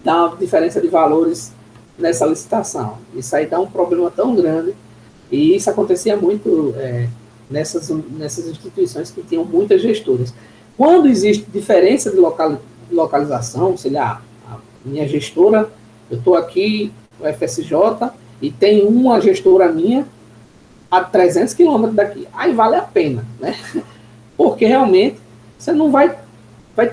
dá uma diferença de valores nessa licitação. Isso aí dá um problema tão grande, e isso acontecia muito nessas instituições que tinham muitas gestoras. Quando existe diferença de localização, sei lá, a minha gestora, eu estou aqui no FSJ e tem uma gestora minha a 300 quilômetros daqui, aí vale a pena, né? Porque realmente você não vai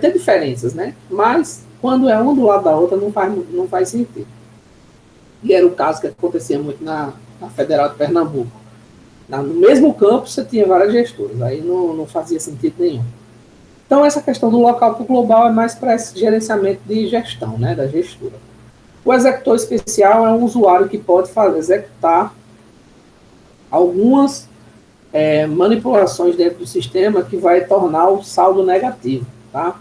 ter diferenças, né? Mas quando é um do lado da outra não faz sentido. E era o caso que acontecia muito na Federal de Pernambuco. No mesmo campo você tinha várias gestoras, aí não fazia sentido nenhum. Então essa questão do local para o global é mais para esse gerenciamento de gestão, né, da gestora. O executor especial é um usuário que pode executar algumas manipulações dentro do sistema que vai tornar o saldo negativo, tá?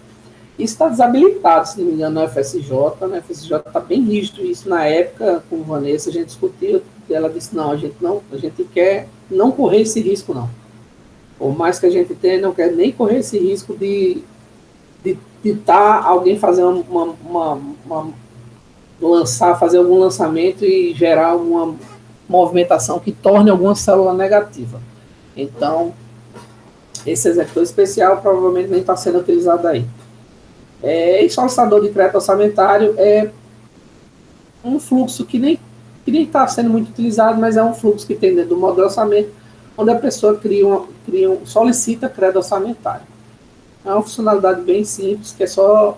Isso está desabilitado, se não me engano, no FSJ. No FSJ está bem rígido isso. Na época, com Vanessa, a gente discutiu, e ela disse, a gente quer não correr esse risco, não. Por mais que a gente tenha, não quer nem correr esse risco de alguém fazer fazer algum lançamento e gerar uma movimentação que torne alguma célula negativa. Então, esse executor especial provavelmente nem está sendo utilizado aí. E solicitador de crédito orçamentário é um fluxo que nem está sendo muito utilizado, mas é um fluxo que tem dentro do modo de orçamento, onde a pessoa solicita crédito orçamentário. É uma funcionalidade bem simples, que é só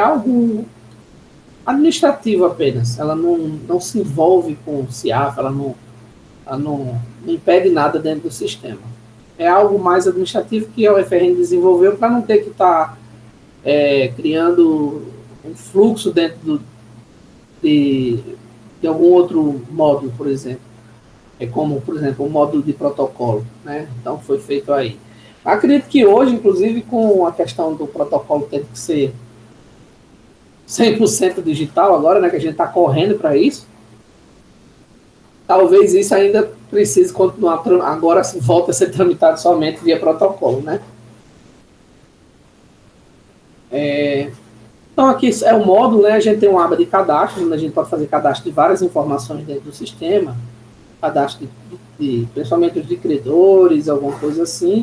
algo administrativo apenas. Ela não se envolve com o CIAF, ela não impede nada dentro do sistema. É algo mais administrativo que a UFRN desenvolveu para não ter que estar criando um fluxo dentro de algum outro módulo, por exemplo. Como, por exemplo, o módulo de protocolo, né? Então, foi feito aí. Acredito que hoje, inclusive, com a questão do protocolo tendo que ser 100% digital agora, né, que a gente está correndo para isso, talvez isso ainda precise continuar, agora volta a ser tramitado somente via protocolo, né? Então aqui é o módulo, né? A gente tem uma aba de cadastro, onde a gente pode fazer cadastro de várias informações dentro do sistema, cadastro principalmente de credores, alguma coisa assim.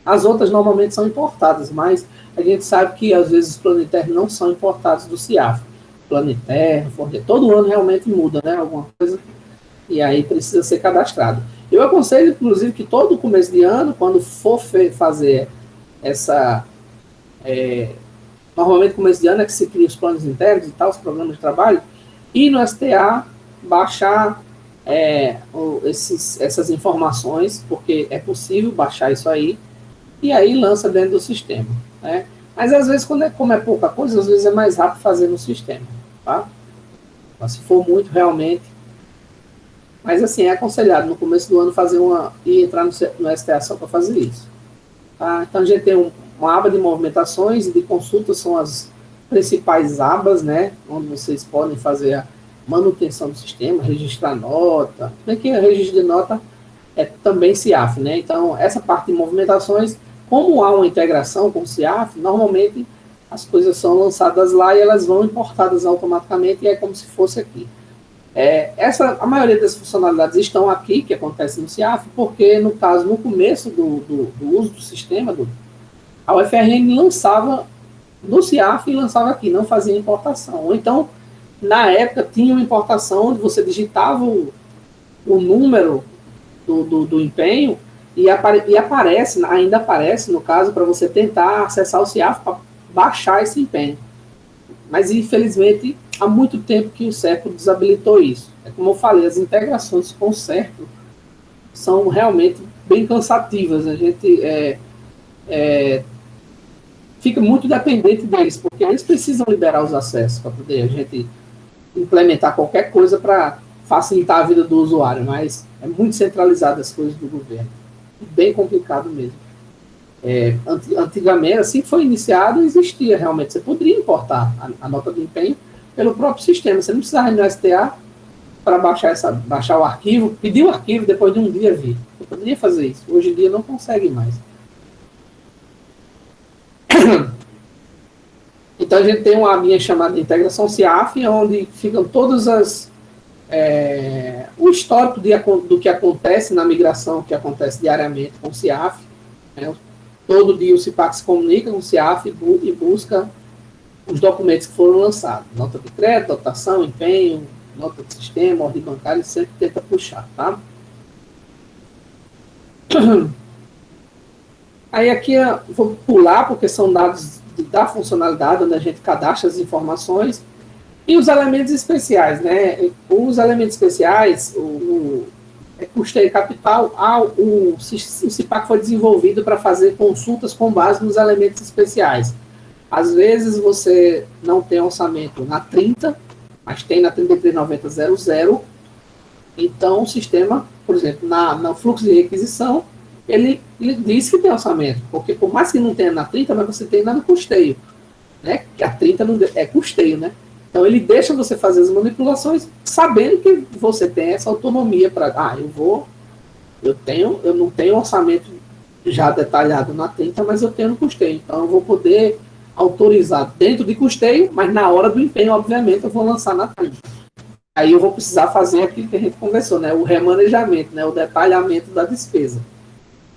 As outras normalmente são importadas, mas a gente sabe que às vezes os planos internos não são importados do CIAF. Plano interno, todo ano realmente muda, né? Alguma coisa, e aí precisa ser cadastrado. Eu aconselho, inclusive, que todo começo de ano, quando for fazer normalmente começo de ano é que se cria os planos internos e tal, os programas de trabalho, e no STA baixar essas informações, porque é possível baixar isso aí, e aí lança dentro do sistema, né? Mas às vezes, como é pouca coisa, às vezes é mais rápido fazer no sistema, tá? Mas se for muito, realmente. Mas assim, é aconselhado no começo do ano e entrar no STA só para fazer isso. Tá? Então a gente tem uma aba de movimentações e de consultas, são as principais abas, né? Onde vocês podem fazer a manutenção do sistema, registrar nota. Bem que o registro de nota é também CIAF, né? Então essa parte de movimentações, como há uma integração com o CIAF, normalmente as coisas são lançadas lá e elas vão importadas automaticamente e é como se fosse aqui. A maioria das funcionalidades estão aqui, que acontece no CIAF, porque, no caso, no começo do uso do sistema, a UFRN lançava no CIAF e lançava aqui, não fazia importação. Ou então, na época, tinha uma importação onde você digitava o número do empenho e ainda aparece, no caso, para você tentar acessar o CIAF para baixar esse empenho. Mas, infelizmente, há muito tempo que o CERCO desabilitou isso. Como eu falei, as integrações com o CERCO são realmente bem cansativas. A gente fica muito dependente deles, porque eles precisam liberar os acessos para poder a gente implementar qualquer coisa para facilitar a vida do usuário, mas é muito centralizado as coisas do governo. Bem complicado mesmo. Antigamente, assim que foi iniciado, existia realmente. Você poderia importar a nota de empenho pelo próprio sistema. Você não precisava ir no STA para baixar o arquivo, pedir o arquivo depois de um dia vir. Você poderia fazer isso. Hoje em dia não consegue mais. Então a gente tem uma abinha chamada de integração CIAF, onde ficam todas o histórico do que acontece na migração, que acontece diariamente com o CIAF. Né? Todo dia o CIPAC se comunica com o CIAF e busca os documentos que foram lançados. Nota de crédito, dotação, empenho, nota de sistema, ordem bancária, sempre tenta puxar, tá? Aí aqui eu vou pular, porque são dados da funcionalidade, onde a gente cadastra as informações, e os elementos especiais, né? Os elementos especiais, custeio capital, o CIPAC foi desenvolvido para fazer consultas com base nos elementos especiais. Às vezes você não tem orçamento na 30, mas tem na 339000, então o sistema, por exemplo, no fluxo de requisição, ele diz que tem orçamento, porque por mais que não tenha na 30, mas você tem lá no custeio, né? Que a 30 não é custeio, né? Então ele deixa você fazer as manipulações sabendo que você tem essa autonomia para, eu não tenho orçamento já detalhado na 30, mas eu tenho no custeio, então eu vou poder autorizar dentro de custeio, mas na hora do empenho, obviamente, eu vou lançar na 30. Aí eu vou precisar fazer aquilo que a gente conversou, né? O remanejamento, né? O detalhamento da despesa,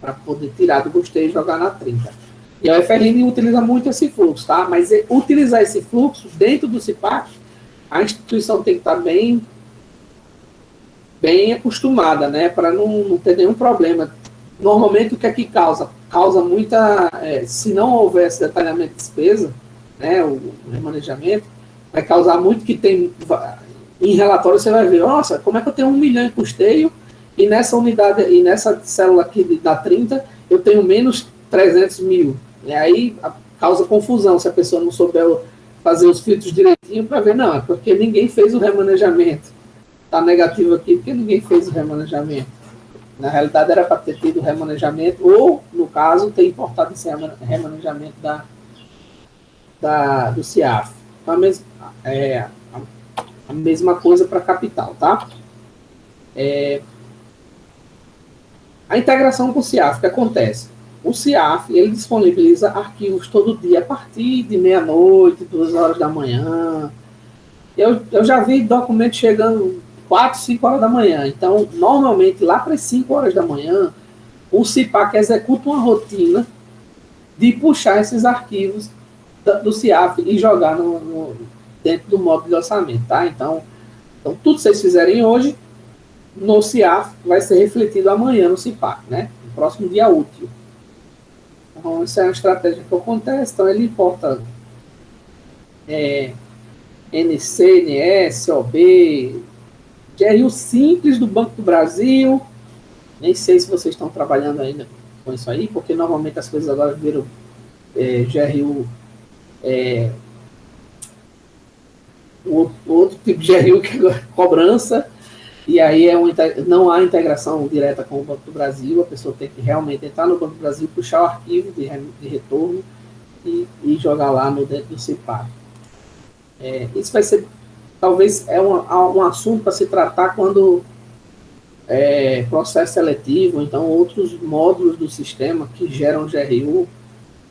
para poder tirar do custeio e jogar na 30. E a UFRN utiliza muito esse fluxo, tá? Mas utilizar esse fluxo dentro do CIPAC, a instituição tem que estar bem acostumada, né? Para não ter nenhum problema. Normalmente, o que é que causa? Causa muita... se não houver esse detalhamento de despesa, né, o remanejamento, vai causar muito que tem... Em relatório, você vai ver, nossa, como é que eu tenho 1 milhão em custeio e nessa unidade, e nessa célula aqui da 30, eu tenho menos 300 mil. E aí causa confusão se a pessoa não souber fazer os filtros direitinho para ver, não, é porque ninguém fez o remanejamento. Está negativo aqui porque ninguém fez o remanejamento. Na realidade, era para ter tido o remanejamento, ou, no caso, ter importado esse remanejamento do CIAF. Então, a mesma coisa para capital, tá? A integração com o CIAF, o que acontece? O CIAF, ele disponibiliza arquivos todo dia, a partir de meia-noite, 2 horas da manhã. Eu já vi documentos chegando 4, 5 horas da manhã. Então, normalmente, lá para as 5 horas da manhã, o CIPAC executa uma rotina de puxar esses arquivos do CIAF e jogar dentro do módulo de orçamento, tá? Então, tudo que vocês fizerem hoje, no CIAF, vai ser refletido amanhã no CIPAC, né? No próximo dia útil. Então, isso é uma estratégia que acontece. Então, ele importa NC, NS, OB, GRU simples do Banco do Brasil. Nem sei se vocês estão trabalhando ainda com isso aí, porque normalmente as coisas agora viram GRU, outro tipo de GRU que é cobrança, e aí não há integração direta com o Banco do Brasil. A pessoa tem que realmente entrar no Banco do Brasil, puxar o arquivo de retorno e jogar lá dentro do CIPAC. Isso vai ser, talvez, um assunto para se tratar quando processo seletivo, então outros módulos do sistema que geram GRU,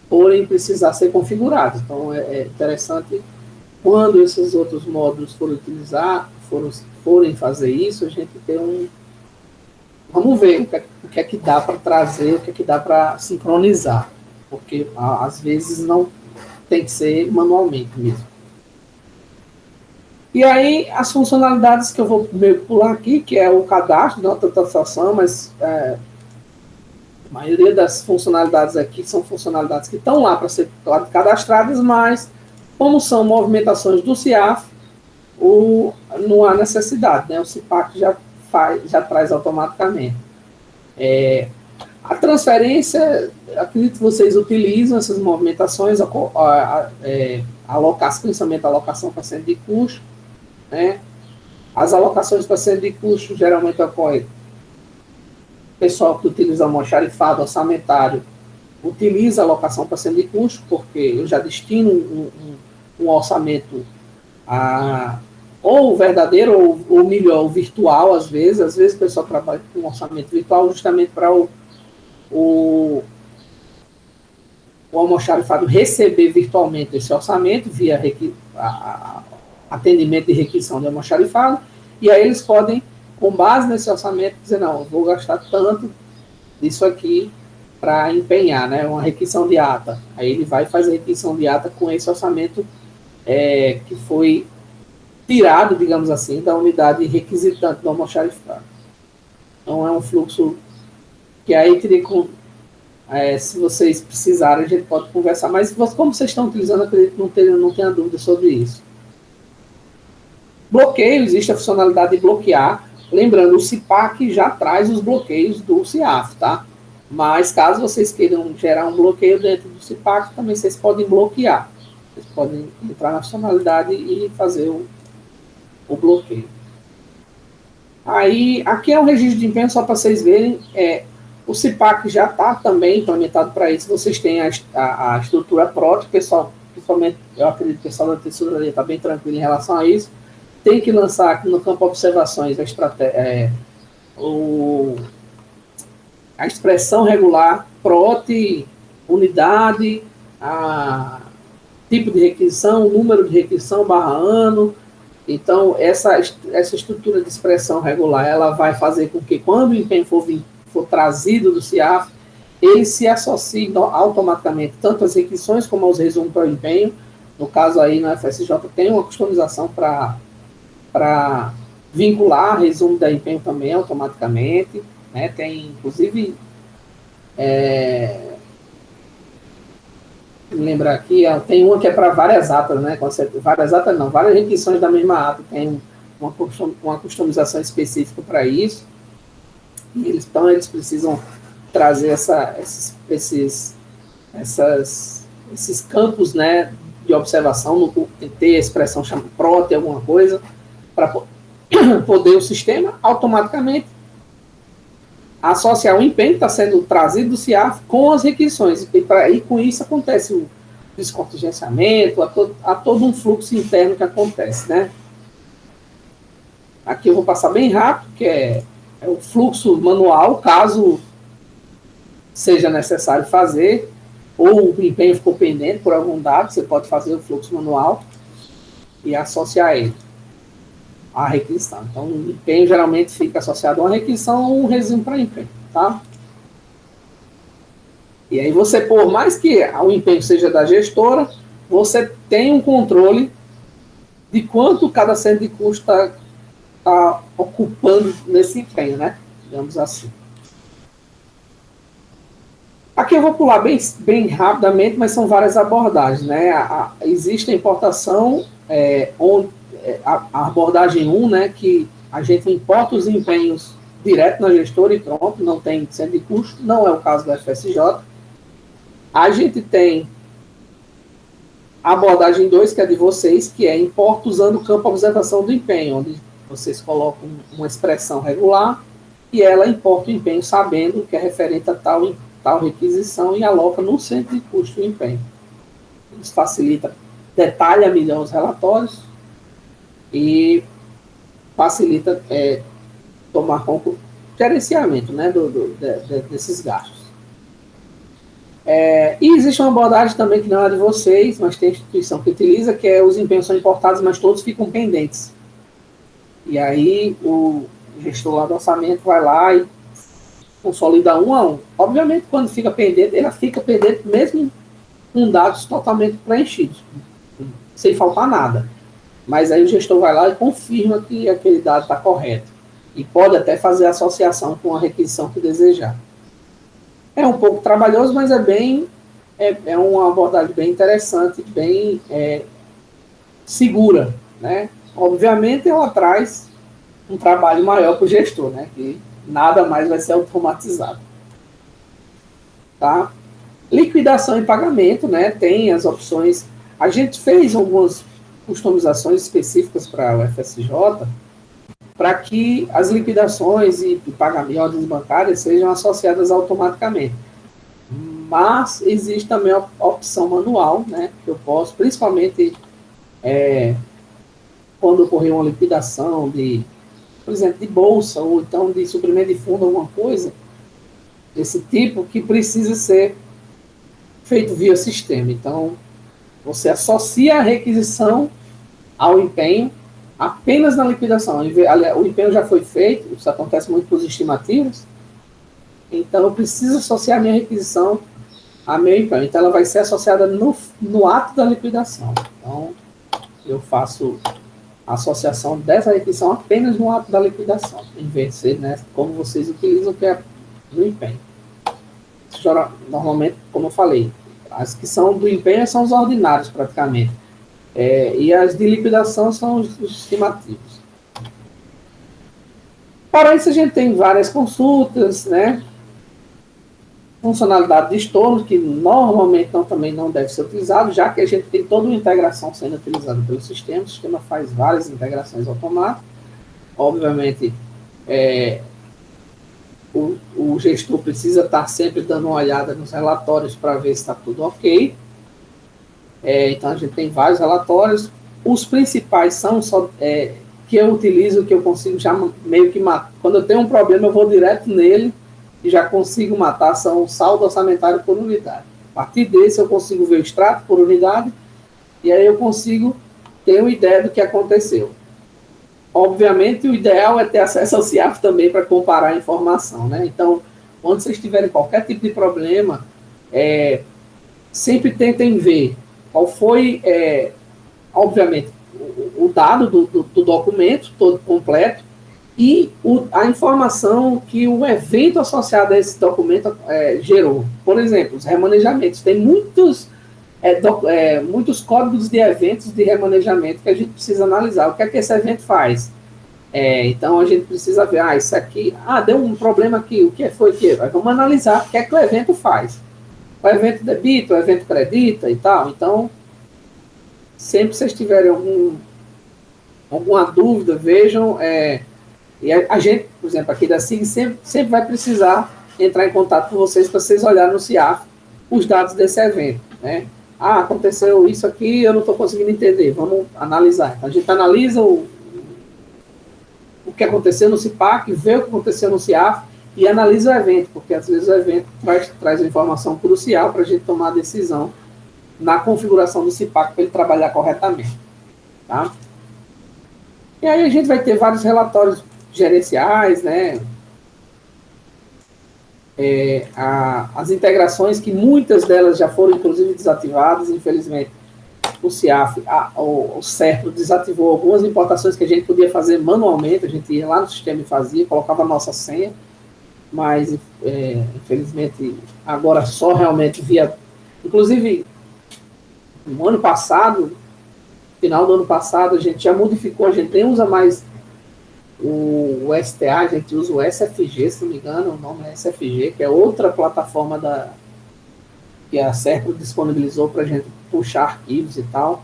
porém precisar ser configurados. Então é interessante, quando esses outros módulos forem fazer isso, a gente ter vamos ver o que é que dá para trazer, o que é que dá para sincronizar, porque às vezes não tem que ser manualmente mesmo. E aí, as funcionalidades que eu vou meio pular aqui, que é o cadastro, nota de taxação, mas a maioria das funcionalidades aqui são funcionalidades que estão lá para ser cadastradas, mas como são movimentações do CIAF, não há necessidade, né? O CIPAC já traz automaticamente. A transferência, acredito que vocês utilizam essas movimentações, alocação, principalmente a alocação para centro de custo. né? As alocações para centro de custo geralmente ocorrem. O pessoal que utiliza o almoxarifado orçamentário utiliza a alocação para centro de custo, porque eu já destino um orçamento ou verdadeiro, ou melhor, o virtual, às vezes o pessoal trabalha com um orçamento virtual justamente para o almoxarifado receber virtualmente esse orçamento via atendimento de requisição de almoxarifado, e aí eles podem, com base nesse orçamento, dizer, não, eu vou gastar tanto disso aqui para empenhar, né, uma requisição de ata. Aí ele vai fazer a requisição de ata com esse orçamento que foi tirado, digamos assim, da unidade requisitante do almoxarifado. Então é um fluxo que aí teria com se vocês precisarem, a gente pode conversar, mas como vocês estão utilizando, acredito que não tenha dúvida sobre isso. Bloqueio, existe a funcionalidade de bloquear. Lembrando, o CIPAC já traz os bloqueios do CIAF, tá? Mas caso vocês queiram gerar um bloqueio dentro do CIPAC, também vocês podem bloquear. Vocês podem entrar na funcionalidade e fazer o bloqueio. Aí, aqui é o registro de empenho, só para vocês verem, o CIPAC já está também implementado para isso. Vocês têm a estrutura própria, pessoal, principalmente, eu acredito que o pessoal da tesouraria está bem tranquilo em relação a isso. Tem que lançar aqui no campo observações a expressão regular, PROT, unidade, tipo de requisição, número de requisição, /ano. Então, essa estrutura de expressão regular, ela vai fazer com que quando o empenho for trazido do CIAF, ele se associe automaticamente tanto às requisições como aos resumos para o empenho. No caso aí, na FSJ, tem uma customização para vincular resumo da empenho também automaticamente, né? Tem, inclusive, lembrar aqui, tem uma que é para várias atas, né? Várias atas não, várias requisições da mesma ata, tem uma customização específica para isso. E eles precisam trazer esses campos, né, de observação, ter a expressão chamada PROT, alguma coisa, para poder o sistema automaticamente associar o empenho que está sendo trazido do CIAF com as requisições. E com isso acontece o descontingenciamento, há todo um fluxo interno que acontece, né? Aqui eu vou passar bem rápido, que é o fluxo manual, caso seja necessário fazer, ou o empenho ficou pendente por algum dado, você pode fazer o fluxo manual e associar ele à requisição. Então, o empenho geralmente fica associado a uma requisição ou um resumo para empenho, tá? E aí você, por mais que o empenho seja da gestora, você tem um controle de quanto cada centro de custo está ocupando nesse empenho, né? Digamos assim. Aqui eu vou pular bem rapidamente, mas são várias abordagens, né? Existe a importação, a abordagem 1, né, que a gente importa os empenhos direto na gestora e pronto, não tem centro de custo, não é o caso do FSJ. A gente tem a abordagem 2, que é de vocês, que é importa usando o campo observação do empenho, onde vocês colocam uma expressão regular e ela importa o empenho sabendo que é referente a tal requisição e aloca no centro de custo o empenho. Isso facilita, detalha melhor os relatórios e facilita tomar gerenciamento, né, desses gastos. E existe uma abordagem também que não é de vocês, mas tem instituição que utiliza, que é os empenhos são importados, mas todos ficam pendentes. E aí o gestor lá do orçamento vai lá e consolida um a um. Obviamente, quando fica pendente, ela fica pendente mesmo com dados totalmente preenchidos, sem faltar nada. Mas aí o gestor vai lá e confirma que aquele dado está correto. E pode até fazer associação com a requisição que desejar. É um pouco trabalhoso, mas é uma abordagem bem interessante, bem segura, né? Obviamente, ela traz um trabalho maior para o gestor, né? Que nada mais vai ser automatizado. Tá? Liquidação e pagamento, né? Tem as opções. A gente fez customizações específicas para o FSJ, para que as liquidações e pagamentos de ordens bancárias sejam associadas automaticamente. Mas existe também a opção manual, né, que eu posso, principalmente quando ocorrer uma liquidação de, por exemplo, de bolsa, ou então de suprimento de fundo, alguma coisa desse tipo, que precisa ser feito via sistema. Então, você associa a requisição ao empenho apenas na liquidação. O empenho já foi feito, isso acontece muito com os estimativos, então eu preciso associar a minha requisição a meu empenho. Então ela vai ser associada no ato da liquidação. Então eu faço a associação dessa requisição apenas no ato da liquidação, em vez de ser, né, como vocês utilizam, que é no empenho. Normalmente, como eu falei, as que são do empenho são os ordinários praticamente. E as de liquidação são os estimativos. Para isso a gente tem várias consultas, né? Funcionalidade de estorno, que normalmente também não deve ser utilizado, já que a gente tem toda uma integração sendo utilizada pelo sistema. O sistema faz várias integrações automáticas. Obviamente, o gestor precisa estar sempre dando uma olhada nos relatórios para ver se está tudo ok. Então a gente tem vários relatórios. Os principais são só que eu utilizo, que eu consigo já meio que matar. Quando eu tenho um problema, eu vou direto nele e já consigo matar, são o saldo orçamentário por unidade. A partir desse eu consigo ver o extrato por unidade e aí eu consigo ter uma ideia do que aconteceu. Obviamente o ideal é ter acesso ao CIAF também para comparar a informação, né? Então, quando vocês tiverem qualquer tipo de problema, sempre tentem ver qual foi, obviamente, o dado do documento todo completo e a informação que o evento associado a esse documento gerou. Por exemplo, os remanejamentos. Tem muitos códigos de eventos de remanejamento que a gente precisa analisar. O que é que esse evento faz? Então, a gente precisa ver, isso aqui, deu um problema aqui, o que foi que? Vamos analisar o que é que o evento faz. O evento debita, o evento credita e tal. Então, sempre que vocês tiverem alguma dúvida, vejam. E a gente, por exemplo, aqui da SIG, sempre vai precisar entrar em contato com vocês para vocês olharem no CIAF os dados desse evento, né? Aconteceu isso aqui, eu não estou conseguindo entender, vamos analisar. Então, a gente analisa o que aconteceu no CIPAC, vê o que aconteceu no CIAF e analisa o evento, porque às vezes o evento traz informação crucial para a gente tomar a decisão na configuração do CIPAC para ele trabalhar corretamente. Tá? E aí a gente vai ter vários relatórios gerenciais, né? As integrações, que muitas delas já foram inclusive desativadas, infelizmente o CIAF, o CERPRO desativou algumas importações que a gente podia fazer manualmente, a gente ia lá no sistema e fazia, colocava a nossa senha, mas infelizmente agora só realmente via, inclusive no ano passado, final do ano passado, a gente já modificou, a gente nem usa mais o STA, a gente usa o SFG, se não me engano, o nome é SFG, que é outra plataforma que a CERPRO disponibilizou para a gente puxar arquivos e tal.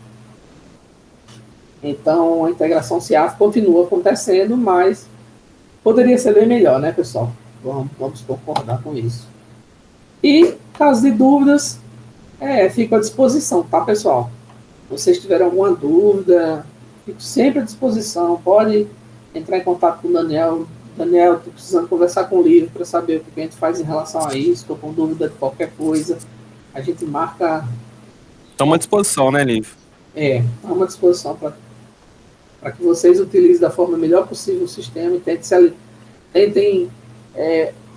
Então, a integração CIAF continua acontecendo, mas poderia ser bem melhor, né, pessoal? Vamos concordar com isso. E, caso de dúvidas, fico à disposição, tá, pessoal? Se vocês tiverem alguma dúvida, fico sempre à disposição. Pode entrar em contato com o Daniel. Daniel, estou precisando conversar com o Lívio para saber o que a gente faz em relação a isso. Estou com dúvida de qualquer coisa. A gente marca... Estamos à disposição, né, Lívio? Estamos à disposição para que vocês utilizem da forma melhor possível o sistema e tentem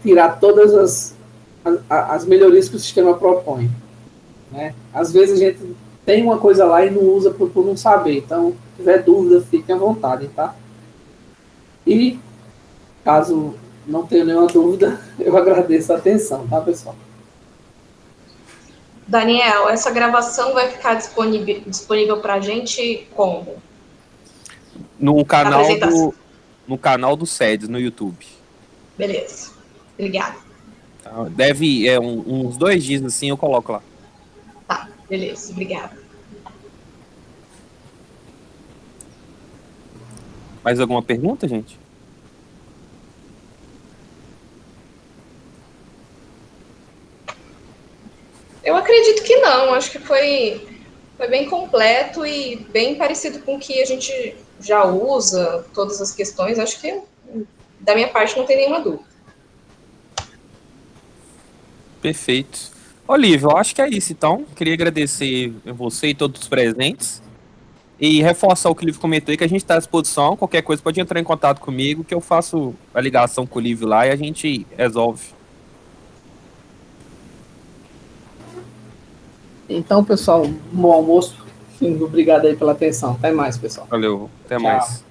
tirar todas as melhorias que o sistema propõe. Né? Às vezes a gente tem uma coisa lá e não usa por não saber. Então, se tiver dúvida, fiquem à vontade, tá? E, caso não tenha nenhuma dúvida, eu agradeço a atenção, tá, pessoal? Daniel, essa gravação vai ficar disponível para a gente como? No canal do SEDES, no YouTube. Beleza. Obrigada. Deve, uns 2 dias assim, eu coloco lá. Tá, beleza. Obrigada. Mais alguma pergunta, gente? Eu acredito que não, acho que foi bem completo e bem parecido com o que a gente já usa, todas as questões. Acho que, da minha parte, não tem nenhuma dúvida. Perfeito. Olívio, eu acho que é isso, então. Queria agradecer a você e todos os presentes. E reforçar o que o Lívio comentou aí, que a gente está à disposição. Qualquer coisa pode entrar em contato comigo, que eu faço a ligação com o Lívio lá e a gente resolve. Então, pessoal, bom almoço. Obrigado aí pela atenção. Até mais, pessoal. Valeu, até Tchau. mais.